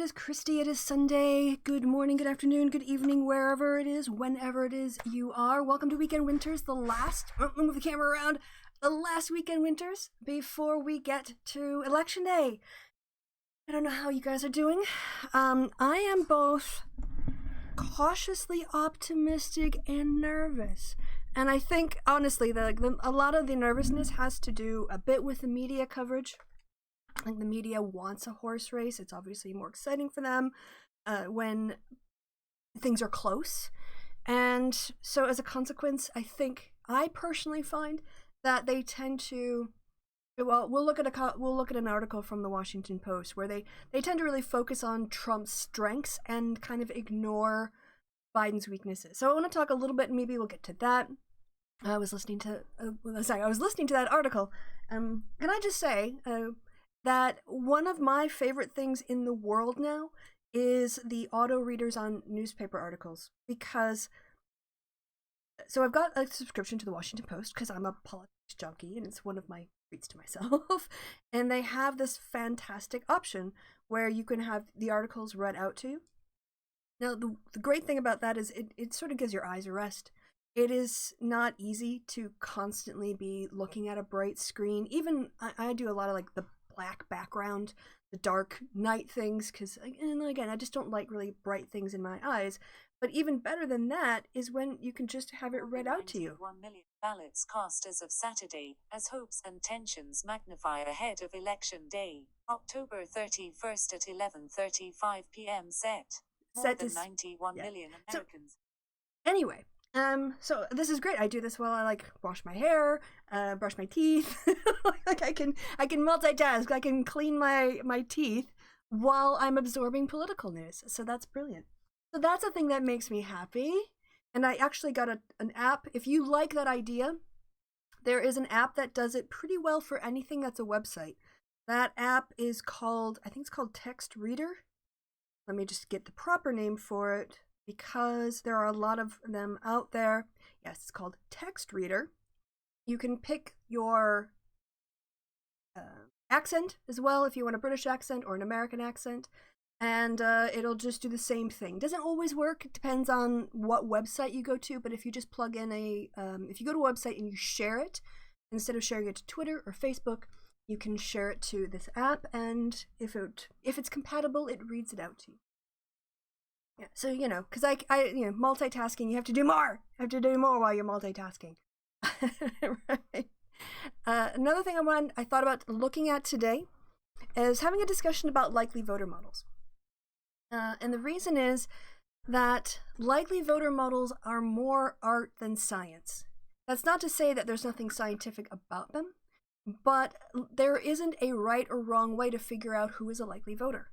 It is Christy. It is Sunday. Good morning, good afternoon, good evening, wherever it is, whenever it is you are. Welcome to Weekend Winters, move the camera around, the last Weekend Winters before we get to Election Day. I don't know how you guys are doing. I am both cautiously optimistic and nervous. And I think, honestly, a lot of the nervousness has to do a bit with the media coverage. I think the media wants a horse race. It's obviously more exciting for them when things are close. And so as a consequence, I personally find that they tend to, well, we'll look at an article from the Washington Post where they tend to really focus on Trump's strengths and kind of ignore Biden's weaknesses. So I want to talk a little bit, and maybe we'll get to that. I was listening to that article. Can I just say that one of my favorite things in the world now is the auto readers on newspaper articles, because so I've got a subscription to the Washington Post because I'm a politics junkie and it's one of my treats to myself. And they have this fantastic option where you can have the articles read out to you. Now, the great thing about that is it sort of gives your eyes a rest. It is not easy to constantly be looking at a bright screen. Even I do a lot of like the black background, the dark night things, because again, I just don't like really bright things in my eyes. But even better than that is when you can just have it read out to you. 1 million ballots cast as of Saturday, as hopes and tensions magnify ahead of Election Day, October 31st at 11:35 p.m. More than 91 million Americans. So, anyway. So this is great. I do this while I wash my hair, brush my teeth. I can multitask. I can clean my teeth while I'm absorbing political news. So that's brilliant. So that's a thing that makes me happy. And I actually got an app. If you like that idea, there is an app that does it pretty well for anything that's a website. That app is called Text Reader. Let me just get the proper name for it, because there are a lot of them out there. Yes, it's called Text Reader. You can pick your accent as well, if you want a British accent or an American accent, and it'll just do the same thing. Doesn't always work. It depends on what website you go to, but if you just plug in if you go to a website and you share it, instead of sharing it to Twitter or Facebook, you can share it to this app, and if it's compatible, it reads it out to you. Yeah, so, because I multitasking, you have to do more. You have to do more while you're multitasking. Right. Another thing I thought about looking at today is having a discussion about likely voter models. And the reason is that likely voter models are more art than science. That's not to say that there's nothing scientific about them, but there isn't a right or wrong way to figure out who is a likely voter.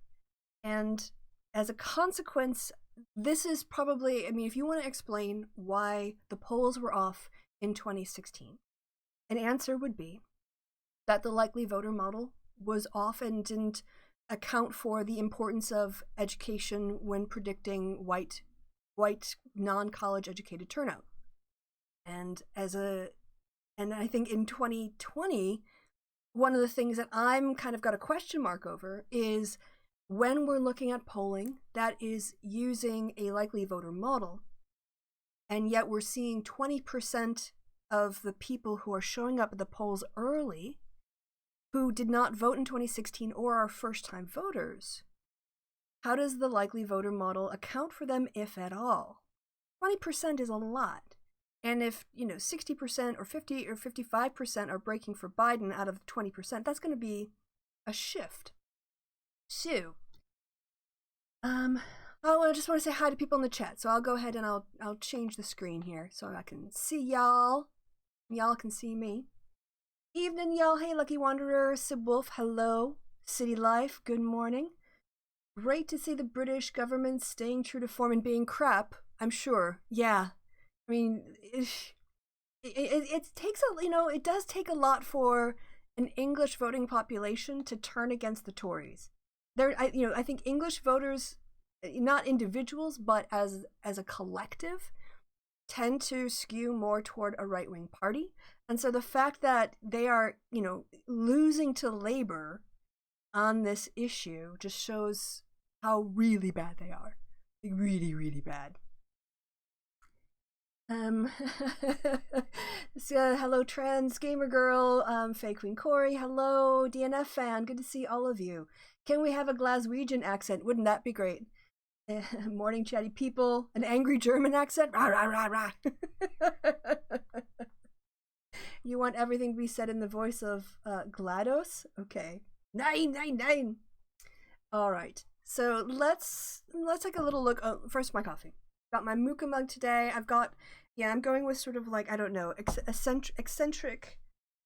And as a consequence, this is probably, if you want to explain why the polls were off in 2016, an answer would be that the likely voter model was off and didn't account for the importance of education when predicting white non-college educated turnout. And I think in 2020, one of the things that I'm kind of got a question mark over is when we're looking at polling that is using a likely voter model, and yet we're seeing 20% of the people who are showing up at the polls early who did not vote in 2016 or are first-time voters, how does the likely voter model account for them, if at all? 20% is a lot. And if, 60% or 50 or 55% are breaking for Biden out of 20%, that's going to be a shift. So, I just want to say hi to people in the chat. So I'll go ahead and I'll change the screen here so I can see y'all. Y'all can see me. Evening, y'all. Hey, Lucky Wanderer, Sib Wolf, hello. City Life, good morning. Great to see the British government staying true to form and being crap, I'm sure. Yeah. It takes it does take a lot for an English voting population to turn against the Tories. I think English voters, not individuals, but as a collective, tend to skew more toward a right-wing party. And so the fact that they are, losing to Labour on this issue just shows how really bad they are. Like, really, really bad. So, hello, trans gamer girl, Fake Queen Corey, hello, DNF fan, good to see all of you. Can we have a Glaswegian accent? Wouldn't that be great? Morning, chatty people, an angry German accent? Rah, rah, rah, rah. You want everything to be said in the voice of GLaDOS? Okay. Nine, nine, nine. All right. So let's take a little look. Oh, first, my coffee. Got my mocha mug today. I've got, I'm going with sort of like, I don't know, eccentric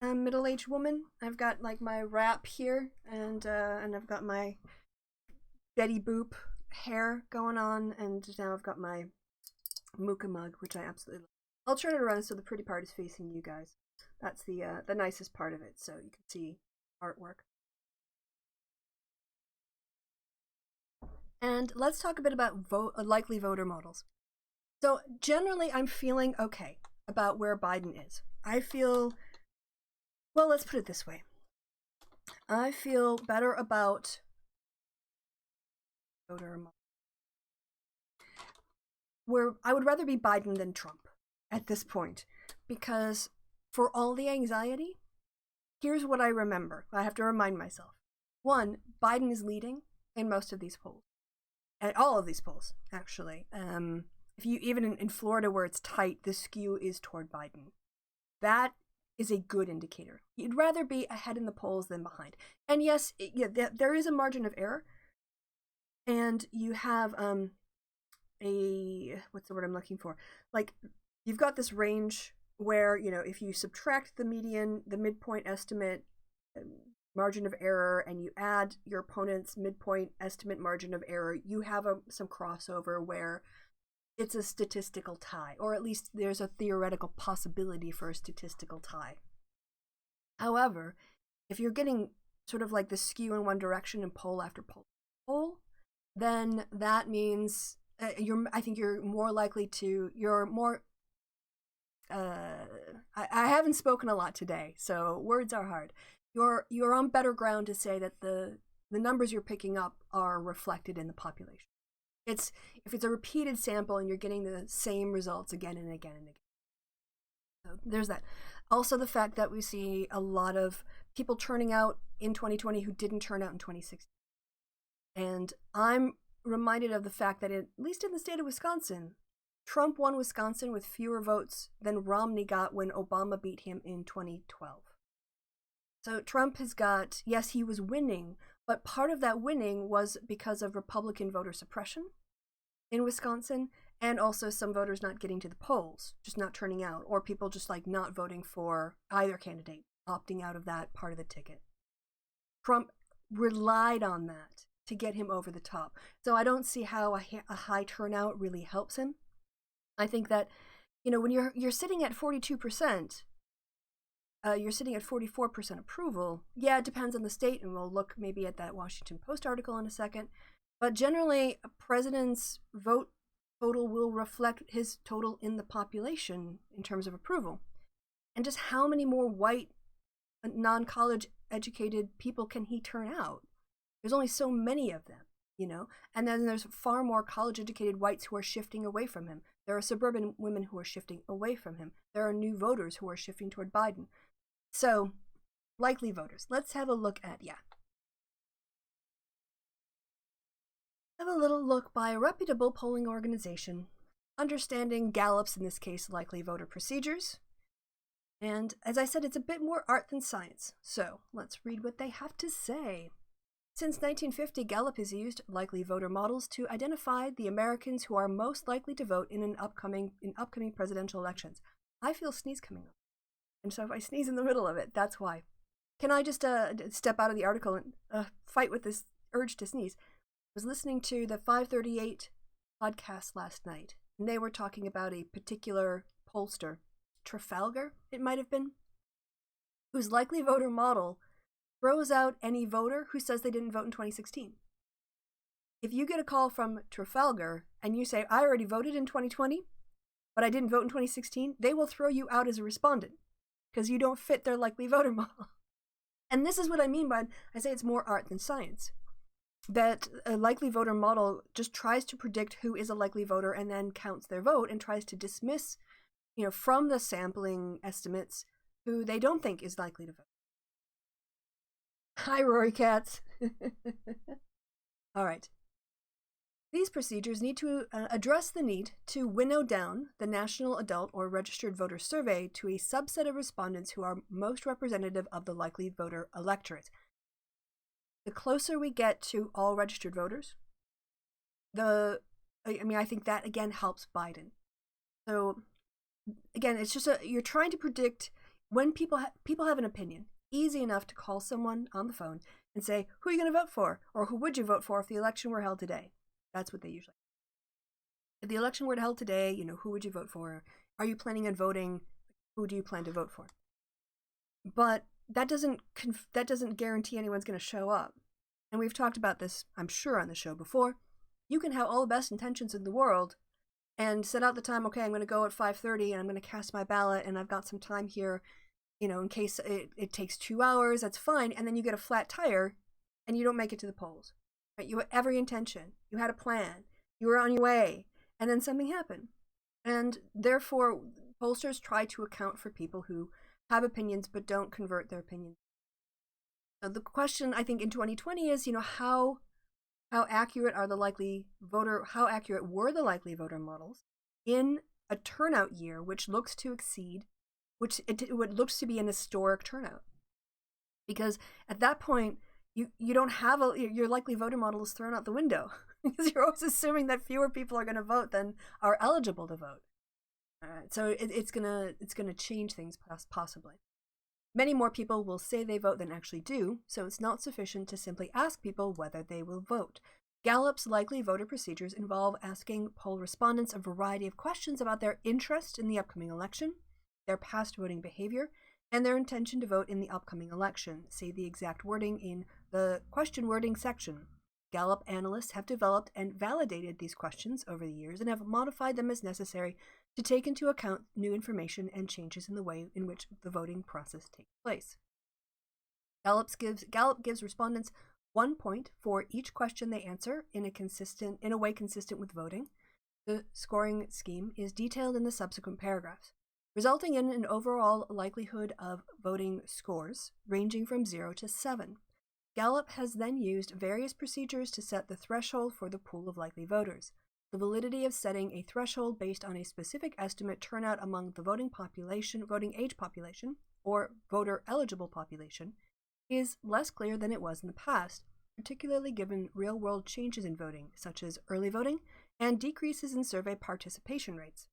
middle-aged woman. I've got like my wrap here, and I've got my Betty Boop hair going on, and now I've got my mocha mug, which I absolutely love. I'll turn it around so the pretty part is facing you guys. That's the nicest part of it, so you can see artwork. And let's talk a bit about likely voter models. So generally, I'm feeling okay about where Biden is. I feel, well, let's put it this way. I feel better about voter models. Where I would rather be Biden than Trump at this point, because for all the anxiety, here's what I remember. I have to remind myself. One, Biden is leading in most of these polls. And all of these polls, actually. If you even in Florida where it's tight, the skew is toward Biden. That is a good indicator. You'd rather be ahead in the polls than behind. And yes, there is a margin of error. And you have what's the word I'm looking for? Like, you've got this range where, if you subtract the median, the midpoint estimate, margin of error, and you add your opponent's midpoint estimate margin of error, you have some crossover where it's a statistical tie, or at least there's a theoretical possibility for a statistical tie. However, if you're getting sort of like the skew in one direction in poll after poll, then that means I think you're more likely to, I haven't spoken a lot today, so words are hard. You're on better ground to say that the numbers you're picking up are reflected in the population. If it's a repeated sample and you're getting the same results again and again and again. So there's that. Also, the fact that we see a lot of people turning out in 2020 who didn't turn out in 2016. And I'm reminded of the fact that at least in the state of Wisconsin, Trump won Wisconsin with fewer votes than Romney got when Obama beat him in 2012. So Trump has got, yes, he was winning, but part of that winning was because of Republican voter suppression in Wisconsin, and also some voters not getting to the polls, just not turning out, or people just like not voting for either candidate, opting out of that part of the ticket. Trump relied on that to get him over the top. So I don't see how a high turnout really helps him. I think that, when you're sitting at 42%, you're sitting at 44% approval. Yeah, it depends on the state, and we'll look maybe at that Washington Post article in a second. But generally, a president's vote total will reflect his total in the population in terms of approval. And just how many more white, non-college educated people can he turn out? There's only so many of them, And then there's far more college-educated whites who are shifting away from him. There are suburban women who are shifting away from him. There are new voters who are shifting toward Biden. So, likely voters. Let's have a look at, Have a little look by a reputable polling organization, understanding Gallup's, in this case, likely voter procedures. And as I said, it's a bit more art than science. So, let's read what they have to say. Since 1950, Gallup has used likely voter models to identify the Americans who are most likely to vote in upcoming presidential elections. I feel sneeze coming up. And so if I sneeze in the middle of it, that's why. Can I just step out of the article and fight with this urge to sneeze? I was listening to the 538 podcast last night, and they were talking about a particular pollster, Trafalgar, it might have been, whose likely voter model throws out any voter who says they didn't vote in 2016. If you get a call from Trafalgar and you say, I already voted in 2020, but I didn't vote in 2016, they will throw you out as a respondent because you don't fit their likely voter model. And this is what I mean by, I say it's more art than science. that a likely voter model just tries to predict who is a likely voter and then counts their vote and tries to dismiss, from the sampling estimates who they don't think is likely to vote. Hi, Rory Katz. All right. These procedures need to address the need to winnow down the National Adult or Registered Voter Survey to a subset of respondents who are most representative of the likely voter electorate. The closer we get to all registered voters, I think that again helps Biden. So again, it's just you're trying to predict when people have an opinion. Easy enough to call someone on the phone and say, who are you going to vote for? Or who would you vote for if the election were held today? That's what they usually. If the election were held today, who would you vote for? Are you planning on voting? Who do you plan to vote for? But that doesn't guarantee anyone's going to show up. And we've talked about this, I'm sure, on the show before. You can have all the best intentions in the world and set out the time, okay, I'm going to go at 5:30 and I'm going to cast my ballot and I've got some time here, in case it takes 2 hours, that's fine. And then you get a flat tire and you don't make it to the polls. Right? You had every intention. You had a plan. You were on your way. And then something happened. And therefore, pollsters try to account for people who have opinions but don't convert their opinions. So the question, I think, in 2020 is, how accurate are how accurate were the likely voter models in a turnout year which looks to exceed, what looks to be an historic turnout? Because at that point, you don't have your likely voter model is thrown out the window because you're always assuming that fewer people are going to vote than are eligible to vote. All right, so it's gonna change things possibly. Many more people will say they vote than actually do, so it's not sufficient to simply ask people whether they will vote. Gallup's likely voter procedures involve asking poll respondents a variety of questions about their interest in the upcoming election, their past voting behavior, and their intention to vote in the upcoming election. See the exact wording in the question wording section. Gallup analysts have developed and validated these questions over the years and have modified them as necessary to take into account new information and changes in the way in which the voting process takes place. Gallup gives respondents 1 point for each question they answer in a way consistent with voting. The scoring scheme is detailed in the subsequent paragraphs, resulting in an overall likelihood of voting scores ranging from 0 to 7. Gallup has then used various procedures to set the threshold for the pool of likely voters. The validity of setting a threshold based on a specific estimate turnout among the voting age population, or voter-eligible population, is less clear than it was in the past, particularly given real-world changes in voting, such as early voting and decreases in survey participation rates.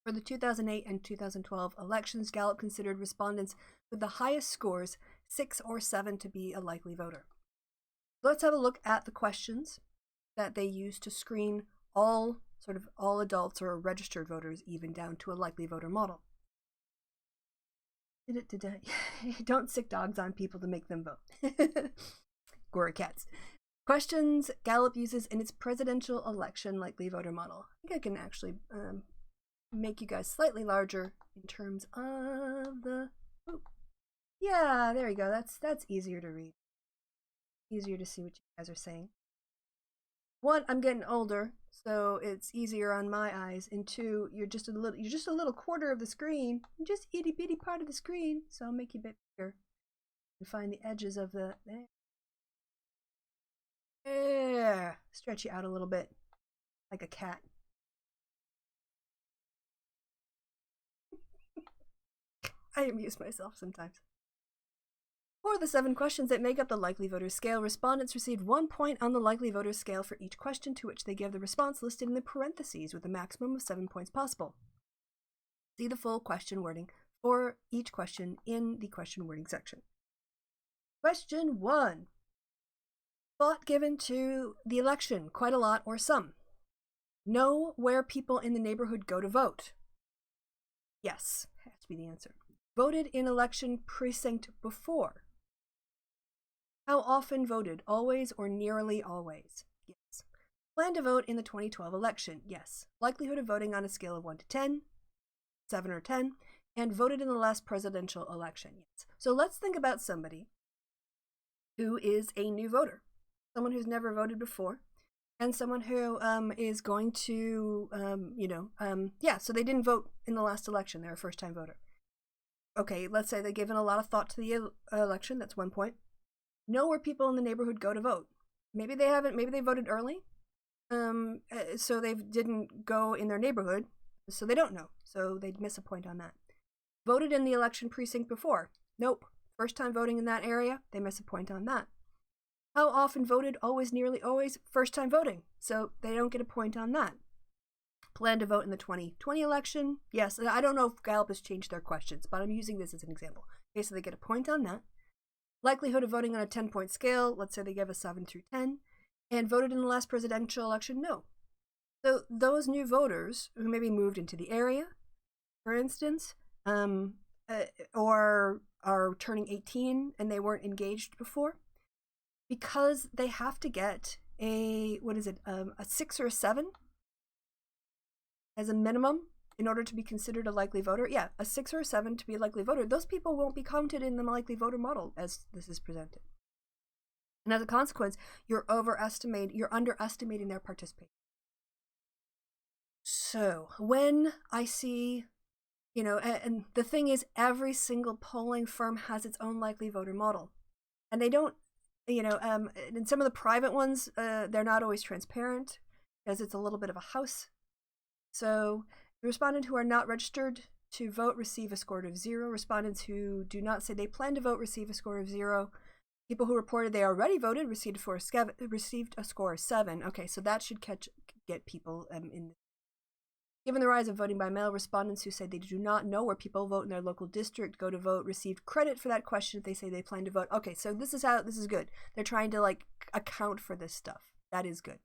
For the 2008 and 2012 elections, Gallup considered respondents with the highest scores, 6 or 7, to be a likely voter. Let's have a look at the questions that they use to screen all adults or registered voters, even down to a likely voter model. Don't sick dogs on people to make them vote. Gory cats. Questions Gallup uses in its presidential election likely voter model. I think I can actually make you guys slightly larger in terms of the... Oh, yeah, there you go. That's easier to read. Easier to see what you guys are saying. 1, I'm getting older, so it's easier on my eyes. And 2, you're just a little quarter of the screen, just itty bitty part of the screen. So I'll make you a bit bigger and find the edges of the there. Stretch you out a little bit, like a cat. I amuse myself sometimes. For the 7 questions that make up the likely voter scale, respondents received 1 point on the likely voter scale for each question, to which they give the response listed in the parentheses with a maximum of 7 points possible. See the full question wording for each question in the question wording section. Question 1. Thought given to the election, quite a lot or some. Know where people in the neighborhood go to vote. Yes, has to be the answer. Voted in election precinct before. How often voted? Always or nearly always? Yes. Plan to vote in the 2012 election? Yes. Likelihood of voting on a scale of 1 to 10, 7 or 10, and voted in the last presidential election? Yes. So let's think about somebody who is a new voter. someone who's never voted before, and someone who is going to, so they didn't vote in the last election. They're a first-time voter. Okay, let's say they've given a lot of thought to the election. That's one point. Know where people in the neighborhood go to vote. Maybe they haven't. Maybe they voted early, so they didn't go in their neighborhood, so they don't know. So they'd miss a point on that. Voted in the election precinct before. Nope. First time voting in that area, they miss a point on that. How often voted? Always, nearly always, first time voting. So they don't get a point on that. Plan to vote in the 2020 election. Yes, I don't know if Gallup has changed their questions, but I'm using this as an example. Okay, so they get a point on that. Likelihood of voting on a 10-point scale, let's say they give a 7 through 10. And voted in the last presidential election? No. So those new voters who maybe moved into the area, for instance, or are turning 18 and they weren't engaged before, because they have to get a 6 or a 7 as a minimum in order to be considered a likely voter. Yeah, a 6 or a 7 to be a likely voter. Those people won't be counted in the likely voter model as this is presented. And as a consequence, you're underestimating their participation. So when I see, and the thing is, every single polling firm has its own likely voter model. And they don't, in some of the private ones, they're not always transparent because it's a little bit of a house. So the respondents who are not registered to vote receive a score of 0. Respondents who do not say they plan to vote receive a score of 0. People who reported they already voted received a score of 7. Okay, so that should get people in. Given the rise of voting by mail, respondents who say they do not know where people vote in their local district go to vote received credit for that question if they say they plan to vote. Okay, so this is good. They're trying to account for this stuff. That is good.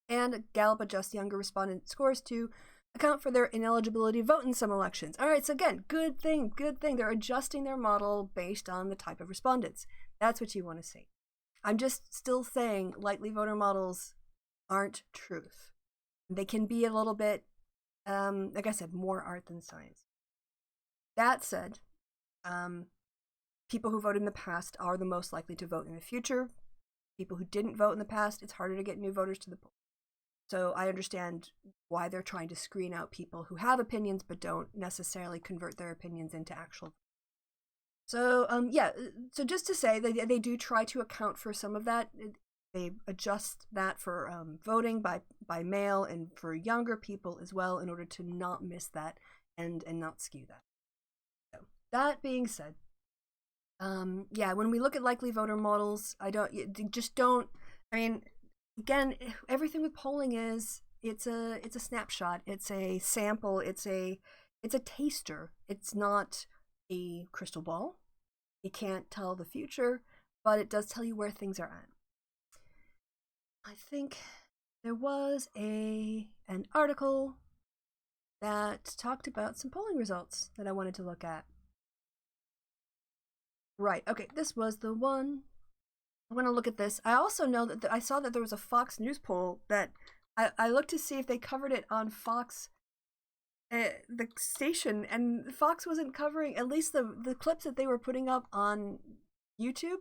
And Gallup adjusts younger respondent scores to account for their ineligibility to vote in some elections. All right, so again, good thing. They're adjusting their model based on the type of respondents. That's what you want to see. I'm just still saying likely voter models aren't truth. They can be a little bit, like I said, more art than science. That said, people who voted in the past are the most likely to vote in the future. People who didn't vote in the past, it's harder to get new voters to the polls. So I understand why they're trying to screen out people who have opinions but don't necessarily convert their opinions into actual. So so just to say, they do try to account for some of that. They adjust that for voting by mail and for younger people as well in order to not miss that and not skew that. So that being said, when we look at likely voter models, again, everything with polling is it's a snapshot, it's a sample, it's a taster. It's not a crystal ball. It can't tell the future, but it does tell you where things are at. I think there was an article that talked about some polling results that I wanted to look at. Right, okay, this was the one. I'm going to look at this. I also know that I saw that there was a Fox News poll that I looked to see if they covered it on Fox, the station, and Fox wasn't covering, at least the clips that they were putting up on YouTube.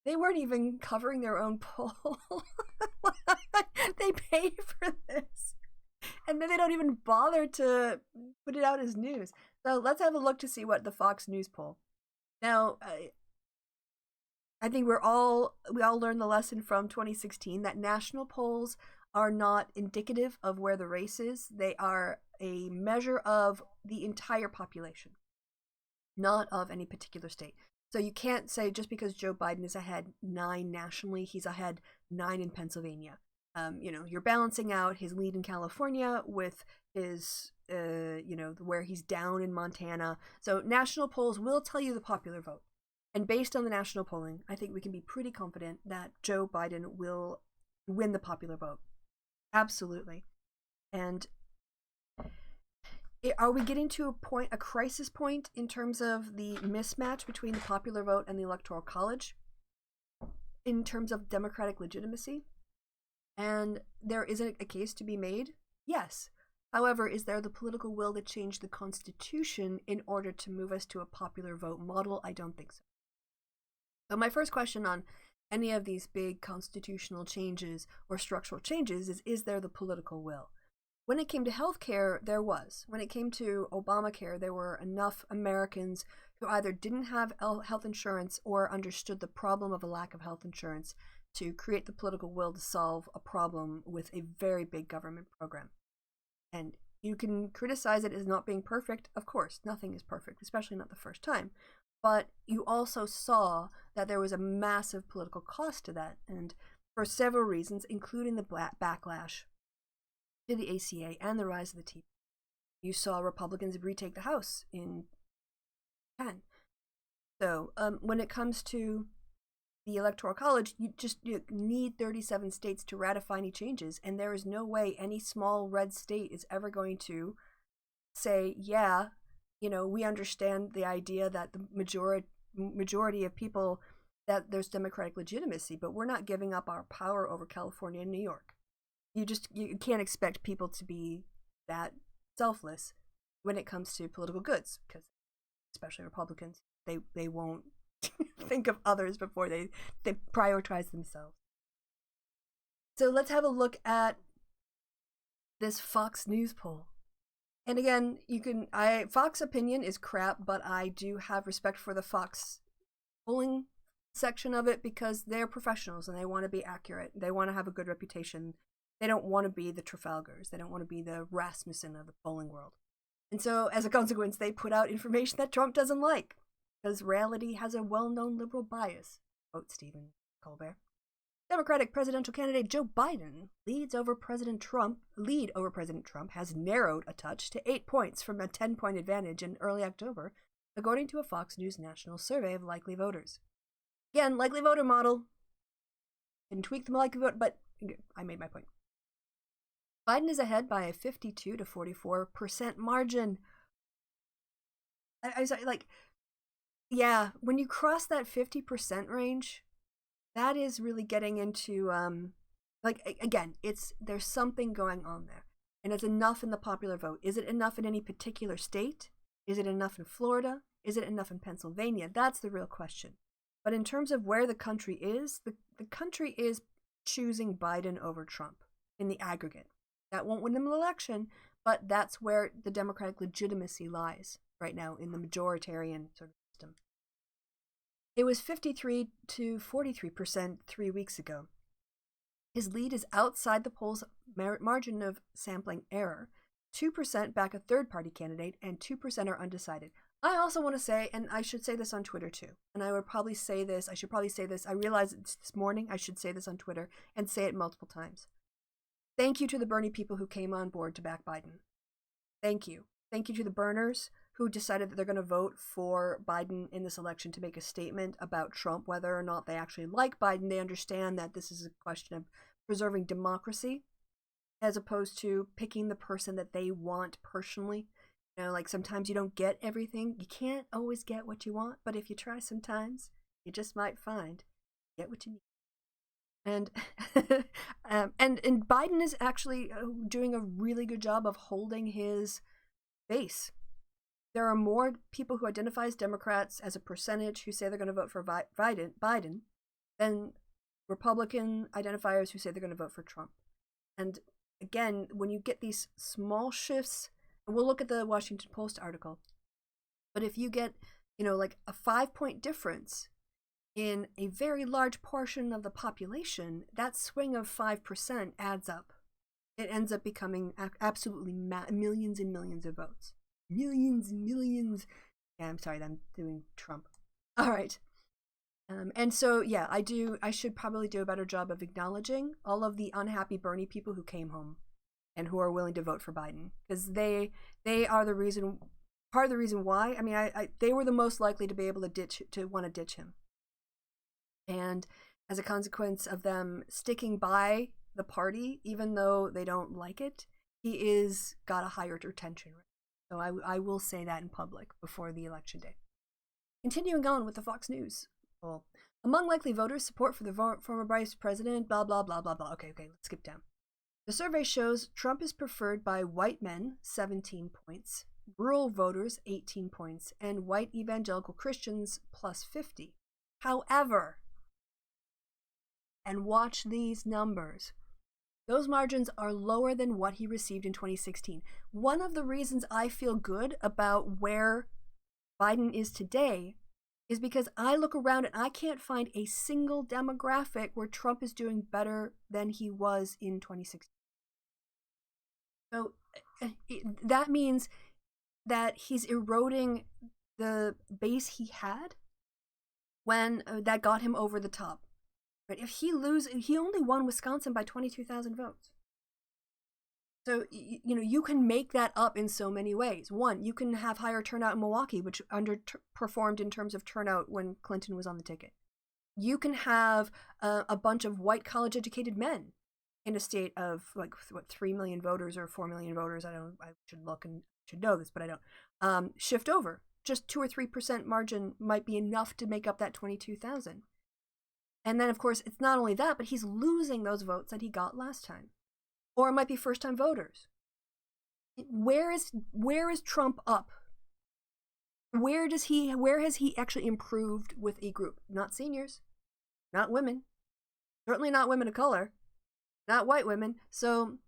They weren't even covering their own poll. They pay for this. And then they don't even bother to put it out as news. So let's have a look to see what the Fox News poll. Now, I think we all learned the lesson from 2016 that national polls are not indicative of where the race is. They are a measure of the entire population, not of any particular state. So you can't say just because Joe Biden is ahead 9 nationally, he's ahead 9 in Pennsylvania. You're balancing out his lead in California with his, where he's down in Montana. So national polls will tell you the popular vote. And based on the national polling, I think we can be pretty confident that Joe Biden will win the popular vote. Absolutely. And are we getting to a crisis point in terms of the mismatch between the popular vote and the Electoral College in terms of democratic legitimacy? And there is a case to be made? Yes. However, is there the political will to change the Constitution in order to move us to a popular vote model? I don't think so. So my first question on any of these big constitutional changes or structural changes is there the political will? When it came to healthcare, there was. When it came to Obamacare, there were enough Americans who either didn't have health insurance or understood the problem of a lack of health insurance to create the political will to solve a problem with a very big government program. And you can criticize it as not being perfect. Of course, nothing is perfect, especially not the first time. But you also saw that there was a massive political cost to that, and for several reasons, including the backlash to the ACA and the rise of the Tea Party. You saw Republicans retake the House in 10. So when it comes to the Electoral College, you need 37 states to ratify any changes, and there is no way any small red state is ever going to say, yeah, we understand the idea that the majority of people, that there's democratic legitimacy, but we're not giving up our power over California and New York. You can't expect people to be that selfless when it comes to political goods, because especially Republicans, they won't think of others before they prioritize themselves. So let's have a look at this Fox News poll. And again, Fox opinion is crap, but I do have respect for the Fox polling section of it because they're professionals and they want to be accurate. They want to have a good reputation. They don't want to be the Trafalgars. They don't want to be the Rasmussen of the polling world. And so, as a consequence, they put out information that Trump doesn't like, because reality has a well-known liberal bias. Quote Stephen Colbert. Democratic presidential candidate Joe Biden lead over President Trump has narrowed a touch to 8 points from a 10-point advantage in early October, according to a Fox News national survey of likely voters. Again, likely voter model. Didn't tweak the likely vote, but I made my point. Biden is ahead by a 52 to 44% margin. I was like, yeah, when you cross that 50% range, that is really getting into, again, there's something going on there. And it's enough in the popular vote. Is it enough in any particular state? Is it enough in Florida? Is it enough in Pennsylvania? That's the real question. But in terms of where the country is, the country is choosing Biden over Trump in the aggregate. That won't win them an election, but that's where the Democratic legitimacy lies right now in the majoritarian sort of system. It was 53 to 43% 3 weeks ago. His lead is outside the poll's margin of sampling error. 2% back a third-party candidate, and 2% are undecided. I also want to say, and I should say this on Twitter too, and I should probably say this, I realized it's this morning, I should say this on Twitter, and say it multiple times. Thank you to the Bernie people who came on board to back Biden. Thank you. Thank you to the Berners who decided that they're going to vote for Biden in this election to make a statement about Trump, whether or not they actually like Biden. They understand that this is a question of preserving democracy as opposed to picking the person that they want personally. Like sometimes you don't get everything. You can't always get what you want, but if you try sometimes, you just might get what you need. And and Biden is actually doing a really good job of holding his base. There are more people who identify as Democrats as a percentage who say they're going to vote for Biden than Republican identifiers who say they're going to vote for Trump. And again, when you get these small shifts, and we'll look at the Washington Post article, but if you get, like a 5-point difference in a very large portion of the population, that swing of 5% adds up. It ends up becoming absolutely millions and millions of votes. Millions and millions. Yeah, I'm sorry, I'm doing Trump. All right. And so, yeah, I should probably do a better job of acknowledging all of the unhappy Bernie people who came home and who are willing to vote for Biden, because they are part of the reason why. I mean, they were the most likely to be able to want to ditch him. And as a consequence of them sticking by the party, even though they don't like it, he is got a higher retention rate. So I will say that in public before the election day. Continuing on with the Fox News poll. Among likely voters, support for the former vice president, blah, blah, blah, blah, blah. Okay, let's skip down. The survey shows Trump is preferred by white men, 17 points, rural voters, 18 points, and white evangelical Christians, plus 50. However, and watch these numbers. Those margins are lower than what he received in 2016. One of the reasons I feel good about where Biden is today is because I look around and I can't find a single demographic where Trump is doing better than he was in 2016. So that means that he's eroding the base he had when that got him over the top. Right? If he only won Wisconsin by 22,000 votes. So, you can make that up in so many ways. One, you can have higher turnout in Milwaukee, which underperformed in terms of turnout when Clinton was on the ticket. You can have a bunch of white college-educated men in a state of, 3 million voters or 4 million voters. I should look and should know this, but I don't. Shift over. Just 2 or 3% margin might be enough to make up that 22,000. And then, of course, it's not only that, but he's losing those votes that he got last time. Or it might be first-time voters. Where is Trump up? Where has he actually improved with a group? Not seniors, not women, certainly not women of color, not white women. So,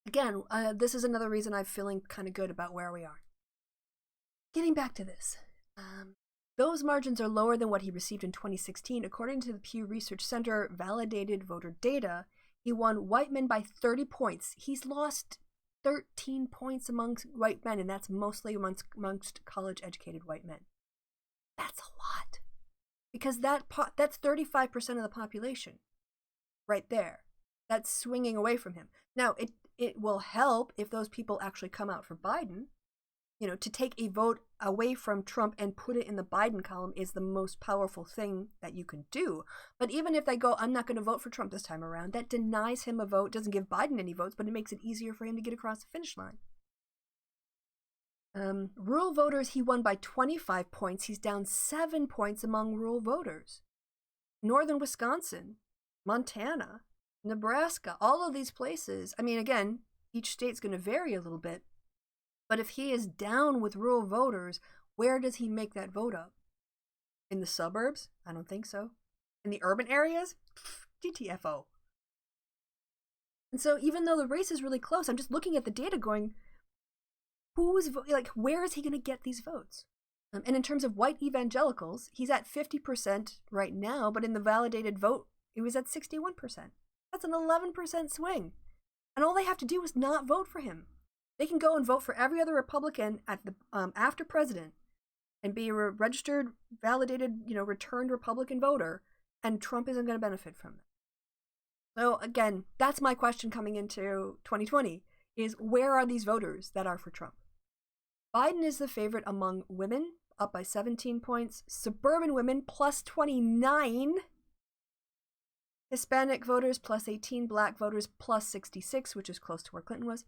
again, this is another reason I'm feeling kind of good about where we are. Getting back to this. Those margins are lower than what he received in 2016. According to the Pew Research Center validated voter data, he won white men by 30 points. He's lost 13 points amongst white men, and that's mostly amongst college-educated white men. That's a lot. Because that's 35% of the population right there. That's swinging away from him. Now, it will help if those people actually come out for Biden. To take a vote away from Trump and put it in the Biden column is the most powerful thing that you can do. But even if they go, I'm not going to vote for Trump this time around, that denies him a vote, doesn't give Biden any votes, but it makes it easier for him to get across the finish line. Rural voters, he won by 25 points. He's down 7 points among rural voters. Northern Wisconsin, Montana, Nebraska, all of these places. I mean, again, each state's going to vary a little bit. But if he is down with rural voters, where does he make that vote up? In the suburbs? I don't think so. In the urban areas? GTFO. And so even though the race is really close, I'm just looking at the data going, where is he going to get these votes? And in terms of white evangelicals, he's at 50% right now, but in the validated vote, he was at 61%. That's an 11% swing. And all they have to do is not vote for him. They can go and vote for every other Republican at the after president and be a registered, validated, returned Republican voter, and Trump isn't going to benefit from it. So again, that's my question coming into 2020, is where are these voters that are for Trump? Biden is the favorite among women, up by 17 points, suburban women plus 29, Hispanic voters plus 18, black voters plus 66, which is close to where Clinton was,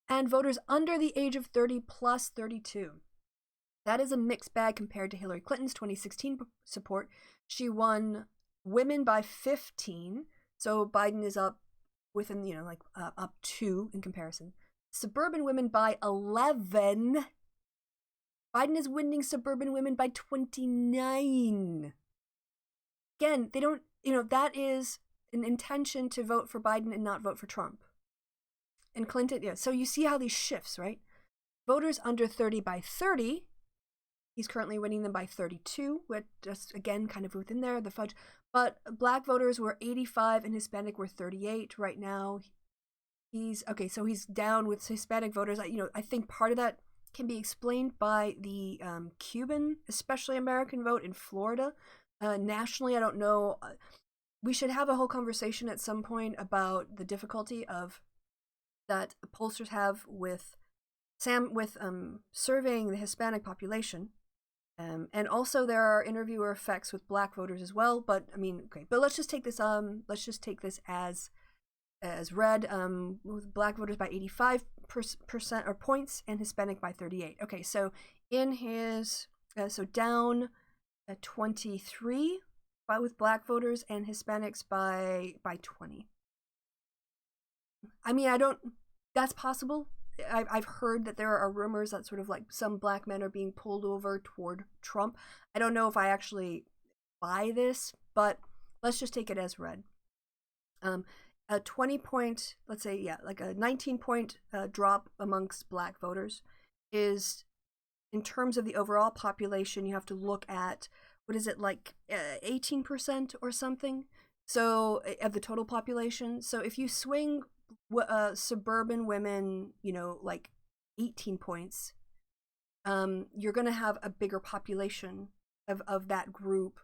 and voters under the age of 30 plus 32. That is a mixed bag compared to Hillary Clinton's 2016 support. She won women by 15, so Biden is up within, up 2 in comparison. Suburban women by 11. Biden is winning suburban women by 29. Again, they don't, that is an intention to vote for Biden and not vote for Trump. And Clinton, so you see how these shifts, right? Voters under 30 by 30, he's currently winning them by 32, which just, again, kind of within there, the fudge. But black voters were 85 and Hispanic were 38 right now. So he's down with Hispanic voters. I think part of that can be explained by the Cuban, especially American vote in Florida. Nationally, I don't know. We should have a whole conversation at some point about the difficulty that pollsters have with surveying the Hispanic population, and also there are interviewer effects with black voters as well. But but let's just take this as read. With black voters by 85% or points and Hispanic by 38. Okay, so in his down 23, but with black voters and Hispanics by 20. That's possible. I've heard that there are rumors that sort of some black men are being pulled over toward Trump. I don't know if I actually buy this, but let's just take it as read. A 20-point, let's say, like a 19-point drop amongst Black voters is, in terms of the overall population, you have to look at, what is it, like 18% or something? So, of the total population. So if you swing suburban women, like 18 points, you're going to have a bigger population of that group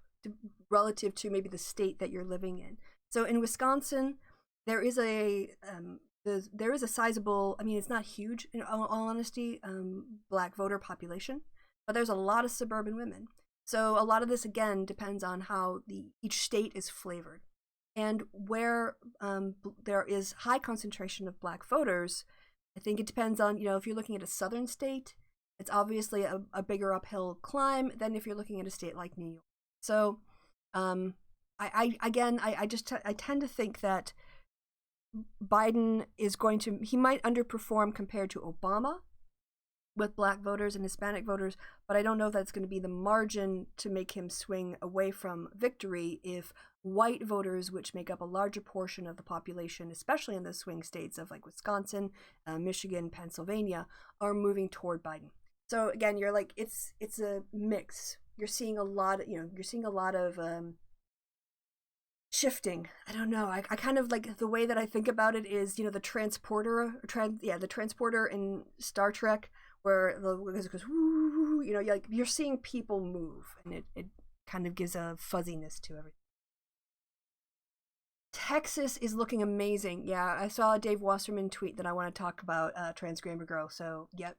relative to maybe the state that you're living in. So in Wisconsin, there is a sizable, I mean, it's not huge in all honesty, Black voter population, but there's a lot of suburban women. So a lot of this, again, depends on how each state is flavored. And where there is high concentration of Black voters, I think it depends on, if you're looking at a southern state, it's obviously a bigger uphill climb than if you're looking at a state like New York. So I tend to think that Biden he might underperform compared to Obama with Black voters and Hispanic voters, but I don't know if that's going to be the margin to make him swing away from victory if white voters, which make up a larger portion of the population, especially in the swing states of like Wisconsin, Michigan, Pennsylvania, are moving toward Biden. So again, you're like, it's a mix. You're seeing a lot of shifting. I don't know. I kind of like the way that I think about it is, the transporter in Star Trek, where it goes woo, you're seeing people move, and it kind of gives a fuzziness to everything. Texas is looking amazing. Yeah, I saw a Dave Wasserman tweet that I want to talk about Trans Grammar Girl. So, yep.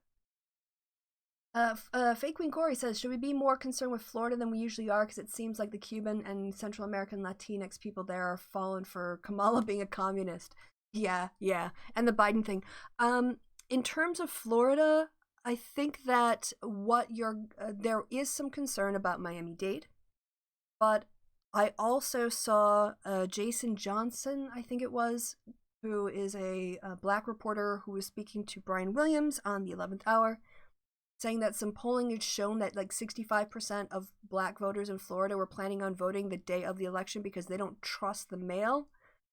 Fake Queen Corey says, should we be more concerned with Florida than we usually are? Because it seems like the Cuban and Central American Latinx people there are falling for Kamala being a communist. Yeah. And the Biden thing. In terms of Florida, I think that there is some concern about Miami-Dade. But I also saw Jason Johnson, I think it was, who is a Black reporter who was speaking to Brian Williams on the 11th Hour, saying that some polling had shown that like 65% of Black voters in Florida were planning on voting the day of the election because they don't trust the mail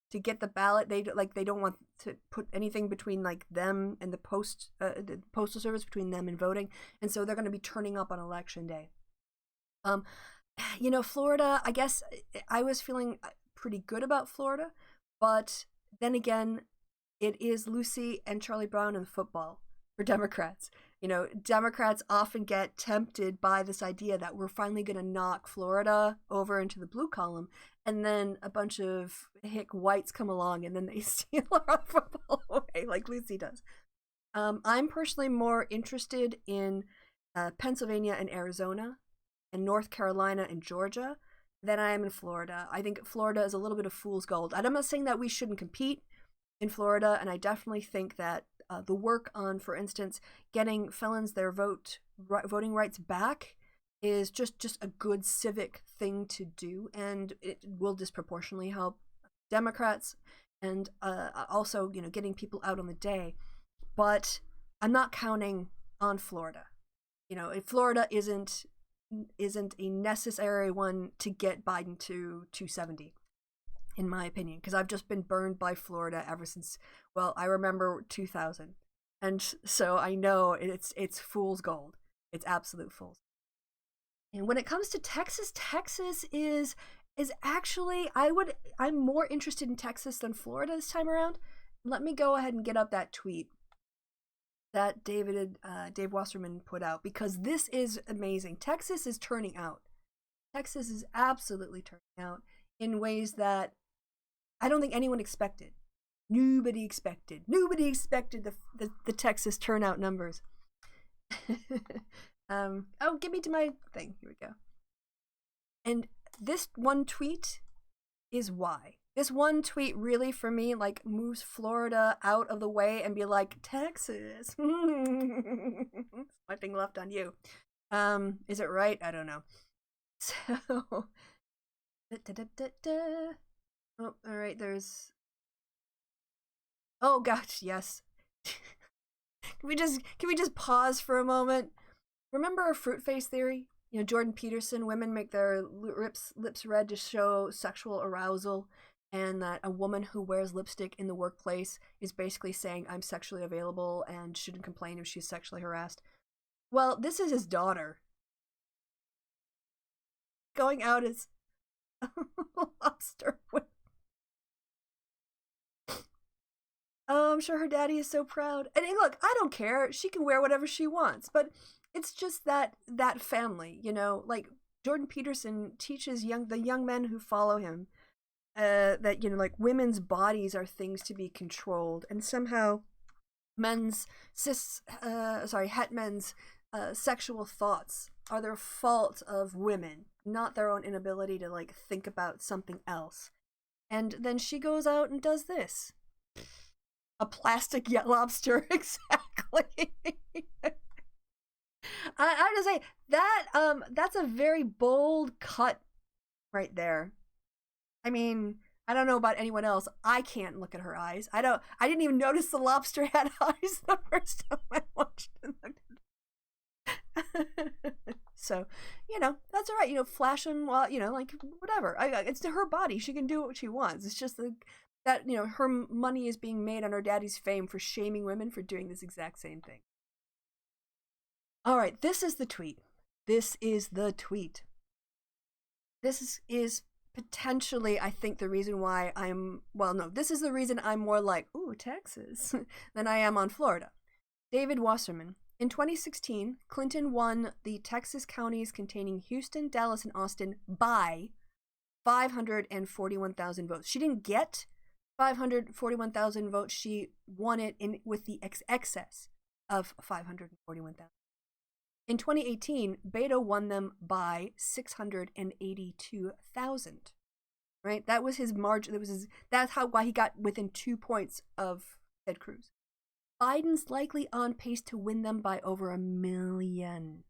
to get the ballot. They don't want to put anything between like them and the postal service, between them and voting, and so they're going to be turning up on election day. Florida, I guess I was feeling pretty good about Florida, but then again, it is Lucy and Charlie Brown in football for Democrats. Democrats often get tempted by this idea that we're finally going to knock Florida over into the blue column, and then a bunch of hick whites come along and then they steal our football away like Lucy does. I'm personally more interested in Pennsylvania and Arizona and North Carolina and Georgia than I am in Florida. I think Florida is a little bit of fool's gold. I'm not saying that we shouldn't compete in Florida, and I definitely think that the work on, for instance, getting felons their voting rights back is just a good civic thing to do, and it will disproportionately help Democrats, and also getting people out on the day. But I'm not counting on Florida. Florida isn't a necessary one to get Biden to 270, in my opinion, because I've just been burned by Florida ever since, well, I remember 2000, and so I know it's fool's gold. It's absolute fool's. And when it comes to Texas, Texas is actually, I'm more interested in Texas than Florida this time around. Let me go ahead and get up that tweet that Dave Wasserman put out, because this is amazing. Texas is turning out. Texas is absolutely turning out in ways that I don't think anyone expected. Nobody expected the Texas turnout numbers. Give me to my thing. Here we go. And this one tweet is why. This one tweet really, for me, like, moves Florida out of the way and be like, Texas. Swiping left on you. Is it right? I don't know. So, oh, all right, there's, oh gosh, yes. Can we just pause for a moment? Remember our fruit face theory? Jordan Peterson, women make their lips red to show sexual arousal. and that a woman who wears lipstick in the workplace is basically saying, I'm sexually available and shouldn't complain if she's sexually harassed. Well, this is his daughter. Going out as a lobster. Oh, I'm sure her daddy is so proud. And look, I don't care. She can wear whatever she wants. But it's just that family, you know, like Jordan Peterson teaches the young men who follow him that, you know, like women's bodies are things to be controlled, and somehow het men's sexual thoughts are their fault of women, not their own inability to like think about something else. And then she goes out and does this. A plastic lobster, exactly. I would say that that's a very bold cut right there. I mean, I don't know about anyone else. I can't look at her eyes. I didn't even notice the lobster had eyes the first time I watched it. So, you know, that's all right. You know, flash them while, you know, like whatever. It's her body. She can do what she wants. It's just that, you know, her money is being made on her daddy's fame for shaming women for doing this exact same thing. All right, this is the tweet. This is the tweet. This is potentially, I think, the reason why this is the reason I'm more like, ooh, Texas, than I am on Florida. David Wasserman. In 2016, Clinton won the Texas counties containing Houston, Dallas, and Austin by 541,000 votes. She didn't get 541,000 votes. She won it with the excess of 541,000. In 2018, Beto won them by 682,000. Right? That was his margin. That's why he got within 2 points of Ted Cruz. Biden's likely on pace to win them by over 1 million.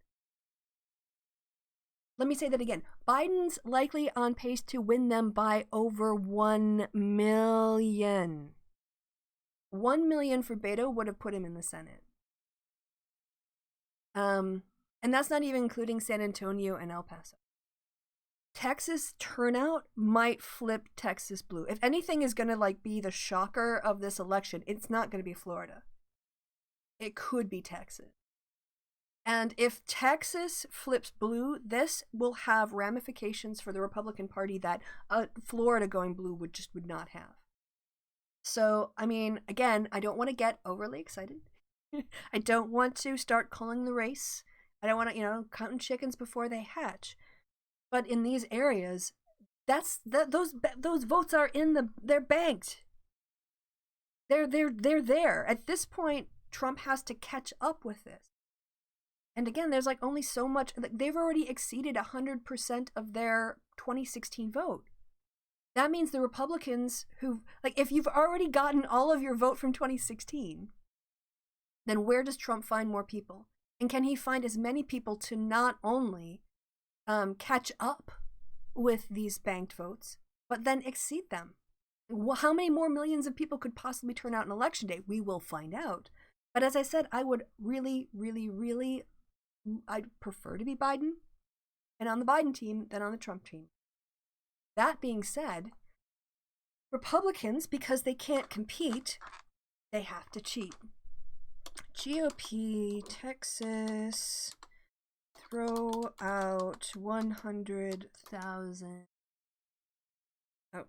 Let me say that again. Biden's likely on pace to win them by over 1 million. 1 million for Beto would have put him in the Senate. And that's not even including San Antonio and El Paso. Texas turnout might flip Texas blue. If anything is going to like be the shocker of this election, it's not going to be Florida. It could be Texas. And if Texas flips blue, this will have ramifications for the Republican Party that Florida going blue would not have. So, I mean, again, I don't want to get overly excited. I don't want to start calling the race. I don't want to, counting chickens before they hatch. But in these areas, those votes are they're banked. They're there. At this point, Trump has to catch up with this. And again, there's like only so much. They've already exceeded 100% of their 2016 vote. That means the Republicans if you've already gotten all of your vote from 2016, then where does Trump find more people? And can he find as many people to not only catch up with these banked votes, but then exceed them? How many more millions of people could possibly turn out on Election Day? We will find out. But as I said, I would really, really, really, I'd prefer to be Biden and on the Biden team than on the Trump team. That being said, Republicans, because they can't compete, they have to cheat. GOP, Texas, throw out 100,000. Oh,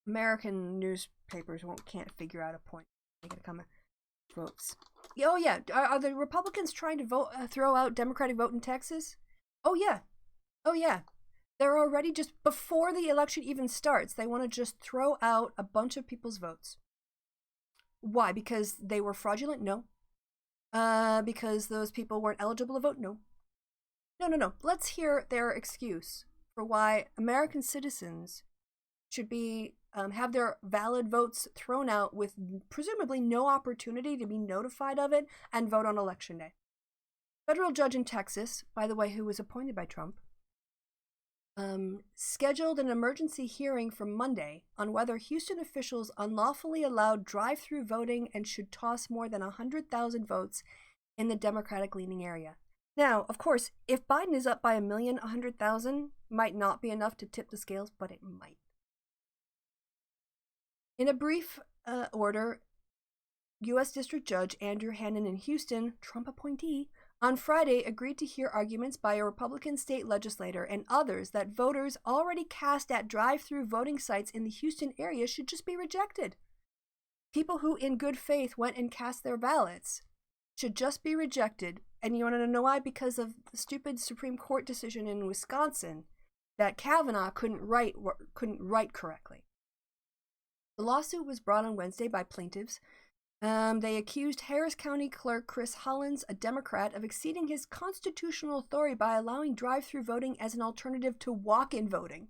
American newspapers can't figure out a point. They gotta come votes. Oh yeah, are the Republicans trying to throw out Democratic vote in Texas? Oh yeah. They're already, just before the election even starts, they want to just throw out a bunch of people's votes. Why? Because they were fraudulent? No. Because those people weren't eligible to vote? No. No. Let's hear their excuse for why American citizens should be have their valid votes thrown out with presumably no opportunity to be notified of it and vote on Election Day. Federal judge in Texas, by the way, who was appointed by Trump, scheduled an emergency hearing for Monday on whether Houston officials unlawfully allowed drive-through voting and should toss more than 100,000 votes in the Democratic-leaning area. Now, of course, if Biden is up by 1,100,000, might not be enough to tip the scales, but it might. In a brief order, U.S. District Judge Andrew Hannon in Houston, Trump appointee, on Friday agreed to hear arguments by a Republican state legislator and others that voters already cast at drive-through voting sites in the Houston area should just be rejected. People who in good faith went and cast their ballots should just be rejected. And you want to know why? Because of the stupid Supreme Court decision in Wisconsin that Kavanaugh couldn't write correctly. The lawsuit was brought on Wednesday by plaintiffs. They accused Harris County Clerk Chris Hollins, a Democrat, of exceeding his constitutional authority by allowing drive-through voting as an alternative to walk-in voting.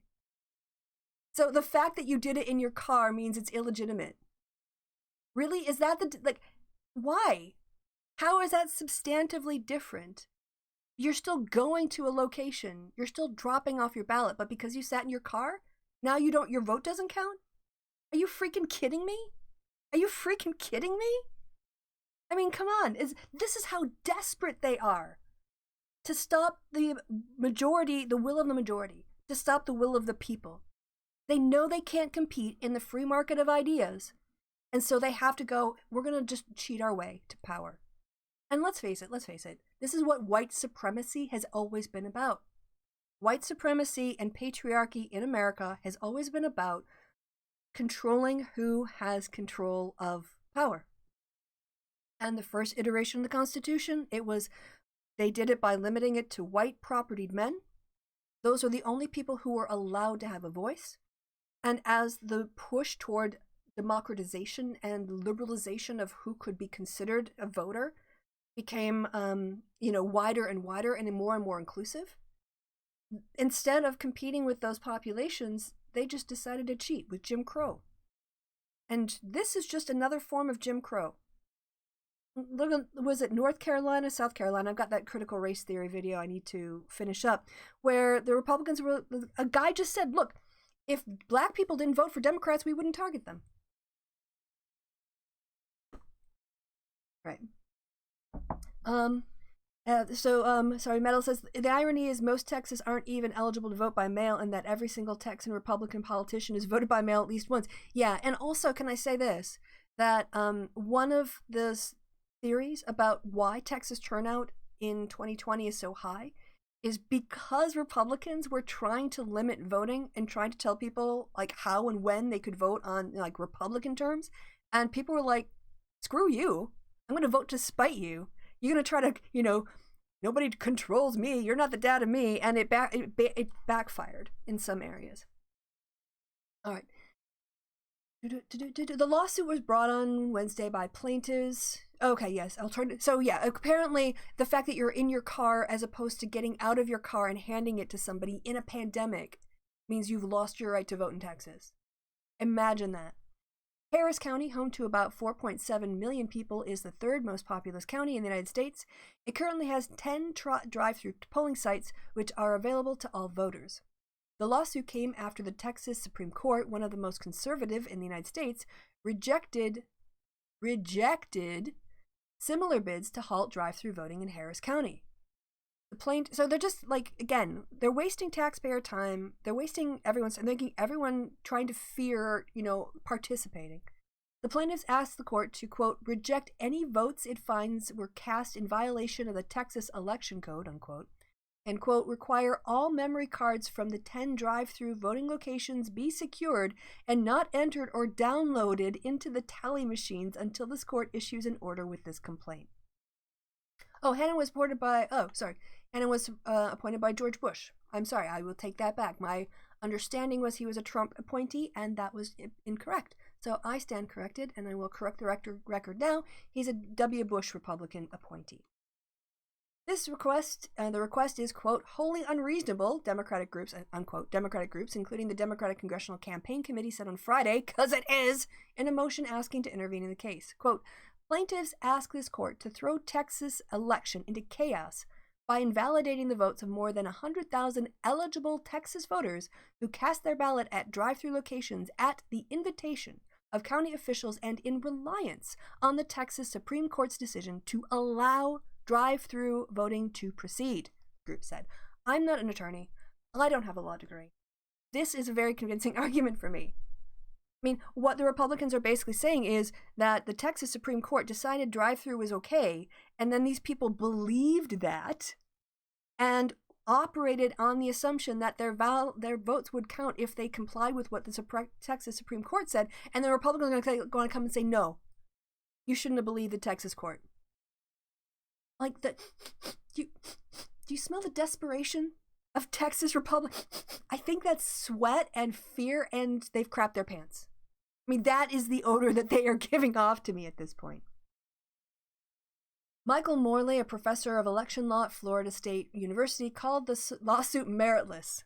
So the fact that you did it in your car means it's illegitimate. Really? Is that why? How is that substantively different? You're still going to a location. You're still dropping off your ballot, but because you sat in your car, now your vote doesn't count? Are you freaking kidding me? Are you freaking kidding me? I mean, come on. This is how desperate they are to stop the majority, the will of the majority, to stop the will of the people. They know they can't compete in the free market of ideas, and so they have to go, we're going to just cheat our way to power. And let's face it, this is what white supremacy has always been about. White supremacy and patriarchy in America has always been about controlling who has control of power. And the first iteration of the Constitution, they did it by limiting it to white propertied men. Those are the only people who were allowed to have a voice. And as the push toward democratization and liberalization of who could be considered a voter became, wider and wider and more inclusive, instead of competing with those populations, they just decided to cheat with Jim Crow. And this is just another form of Jim Crow. Look, was it North Carolina, South Carolina? I've got that critical race theory video I need to finish up, where the Republicans a guy just said, look, if black people didn't vote for Democrats, we wouldn't target them. Right. Metal says, the irony is most Texans aren't even eligible to vote by mail, and that every single Texan Republican politician is voted by mail at least once. Yeah, and also, can I say this? That one of the theories about why Texas turnout in 2020 is so high is because Republicans were trying to limit voting and trying to tell people how and when they could vote on Republican terms, and people were like, screw you, I'm going to vote to spite you. You're going to try to, nobody controls me. You're not the dad of me. And it backfired in some areas. All right. The lawsuit was brought on Wednesday by plaintiffs. Okay, yes. So yeah, apparently the fact that you're in your car as opposed to getting out of your car and handing it to somebody in a pandemic means you've lost your right to vote in Texas. Imagine that. Harris County, home to about 4.7 million people, is the third most populous county in the United States. It currently has 10 drive-through polling sites, which are available to all voters. The lawsuit came after the Texas Supreme Court, one of the most conservative in the United States, rejected similar bids to halt drive-through voting in Harris County. So they're just they're wasting taxpayer time. They're wasting everyone trying to fear, participating. The plaintiffs asked the court to, quote, reject any votes it finds were cast in violation of the Texas election code, unquote, and, quote, require all memory cards from the 10 drive-through voting locations be secured and not entered or downloaded into the tally machines until this court issues an order with this complaint. Hannon was appointed by George Bush. I'm sorry, I will take that back. My understanding was he was a Trump appointee, and that was incorrect. So I stand corrected, and I will correct the record now. He's a W. Bush Republican appointee. This request, the request is, quote, wholly unreasonable, Democratic groups, unquote, Democratic groups, including the Democratic Congressional Campaign Committee, said on Friday, because it is, in a motion asking to intervene in the case. Quote, plaintiffs ask this court to throw Texas election into chaos by invalidating the votes of more than 100,000 eligible Texas voters who cast their ballot at drive-through locations at the invitation of county officials and in reliance on the Texas Supreme Court's decision to allow drive-through voting to proceed, the group said. I'm not an attorney. I don't have a law degree. This is a very convincing argument for me. mean, what the Republicans are basically saying is that the Texas Supreme Court decided drive-through was okay, and then these people believed that and operated on the assumption that their votes would count if they complied with what the Texas Supreme Court said, and the Republicans are going to come and say, no, you shouldn't have believed the Texas court. Like, do you smell the desperation of Texas Republicans? I think that's sweat and fear, and they've crapped their pants. I mean, that is the odor that they are giving off to me at this point. Michael Morley, a professor of election law at Florida State University, called the lawsuit meritless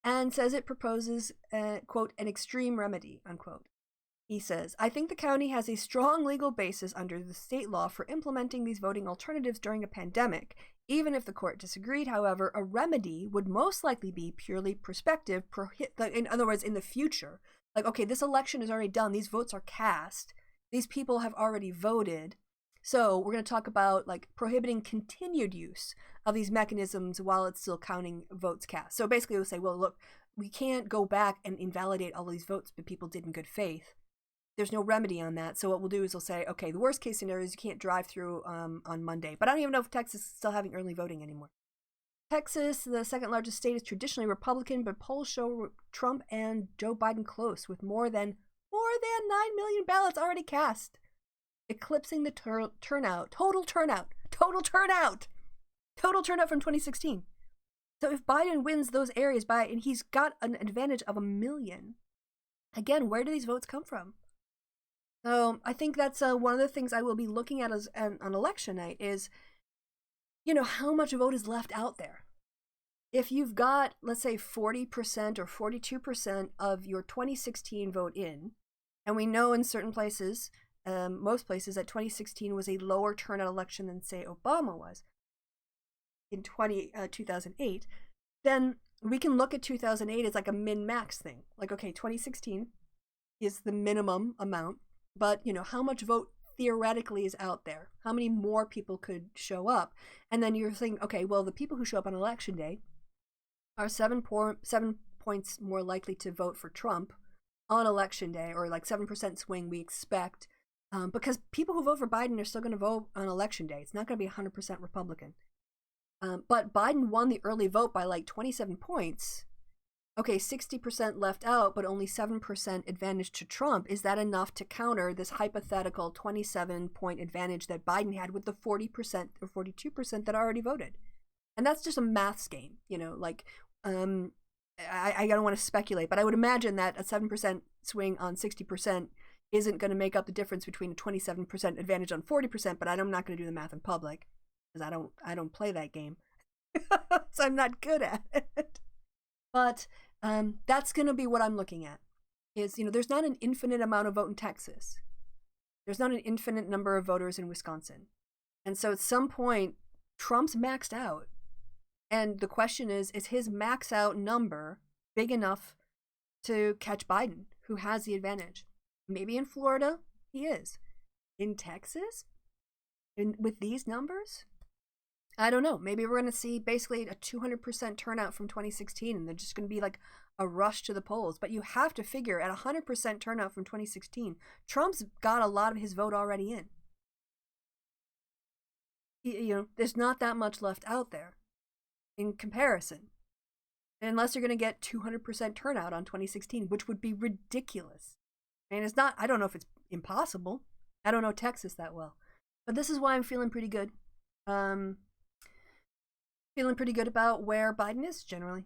and says it proposes, quote, an extreme remedy, unquote. He says, I think the county has a strong legal basis under the state law for implementing these voting alternatives during a pandemic. Even if the court disagreed, however, a remedy would most likely be purely prospective, in other words, in the future. Like, okay, this election is already done. These votes are cast. These people have already voted. So we're going to talk about like prohibiting continued use of these mechanisms while it's still counting votes cast. So basically we'll say, well, look, we can't go back and invalidate all these votes that people did in good faith. There's no remedy on that. So what we'll do is we'll say, okay, the worst case scenario is you can't drive through on Monday. But I don't even know if Texas is still having early voting anymore. Texas, the second largest state, is traditionally Republican, but polls show Trump and Joe Biden close with more than 9 million ballots already cast, eclipsing the total turnout from 2016. So if Biden wins those areas and he's got an advantage of 1 million, again, where do these votes come from? So I think that's one of the things I will be looking at on election night is, how much vote is left out there. If you've got, let's say, 40% or 42% of your 2016 vote in, and we know in certain places, most places, that 2016 was a lower turnout election than, say, Obama was in 2008, then we can look at 2008 as like a min-max thing. Like, okay, 2016 is the minimum amount, but, how much vote theoretically is out there? How many more people could show up? And then you're thinking, okay, well, the people who show up on election day are 7 points more likely to vote for Trump on election day, or like 7% swing we expect, because people who vote for Biden are still going to vote on election day. It's not going to be 100% Republican. But Biden won the early vote by like 27 points. Okay, 60% left out, but only 7% advantage to Trump. Is that enough to counter this hypothetical 27-point advantage that Biden had with the 40% or 42% that already voted? And that's just a maths game, I don't want to speculate, but I would imagine that a 7% swing on 60% isn't going to make up the difference between a 27% advantage on 40%, but I'm not going to do the math in public because I don't play that game. So I'm not good at it. But that's going to be what I'm looking at. Is, there's not an infinite amount of vote in Texas. There's not an infinite number of voters in Wisconsin. And so at some point, Trump's maxed out. And the question is his max out number big enough to catch Biden, who has the advantage? Maybe in Florida, he is. In Texas? With these numbers? I don't know. Maybe we're going to see basically a 200% turnout from 2016, and they're just going to be like a rush to the polls. But you have to figure at 100% turnout from 2016, Trump's got a lot of his vote already in. There's not that much left out there in comparison. Unless you're going to get 200% turnout on 2016, which would be ridiculous. And it's not, I don't know if it's impossible. I don't know Texas that well. But this is why I'm feeling pretty good. Feeling pretty good about where Biden is generally.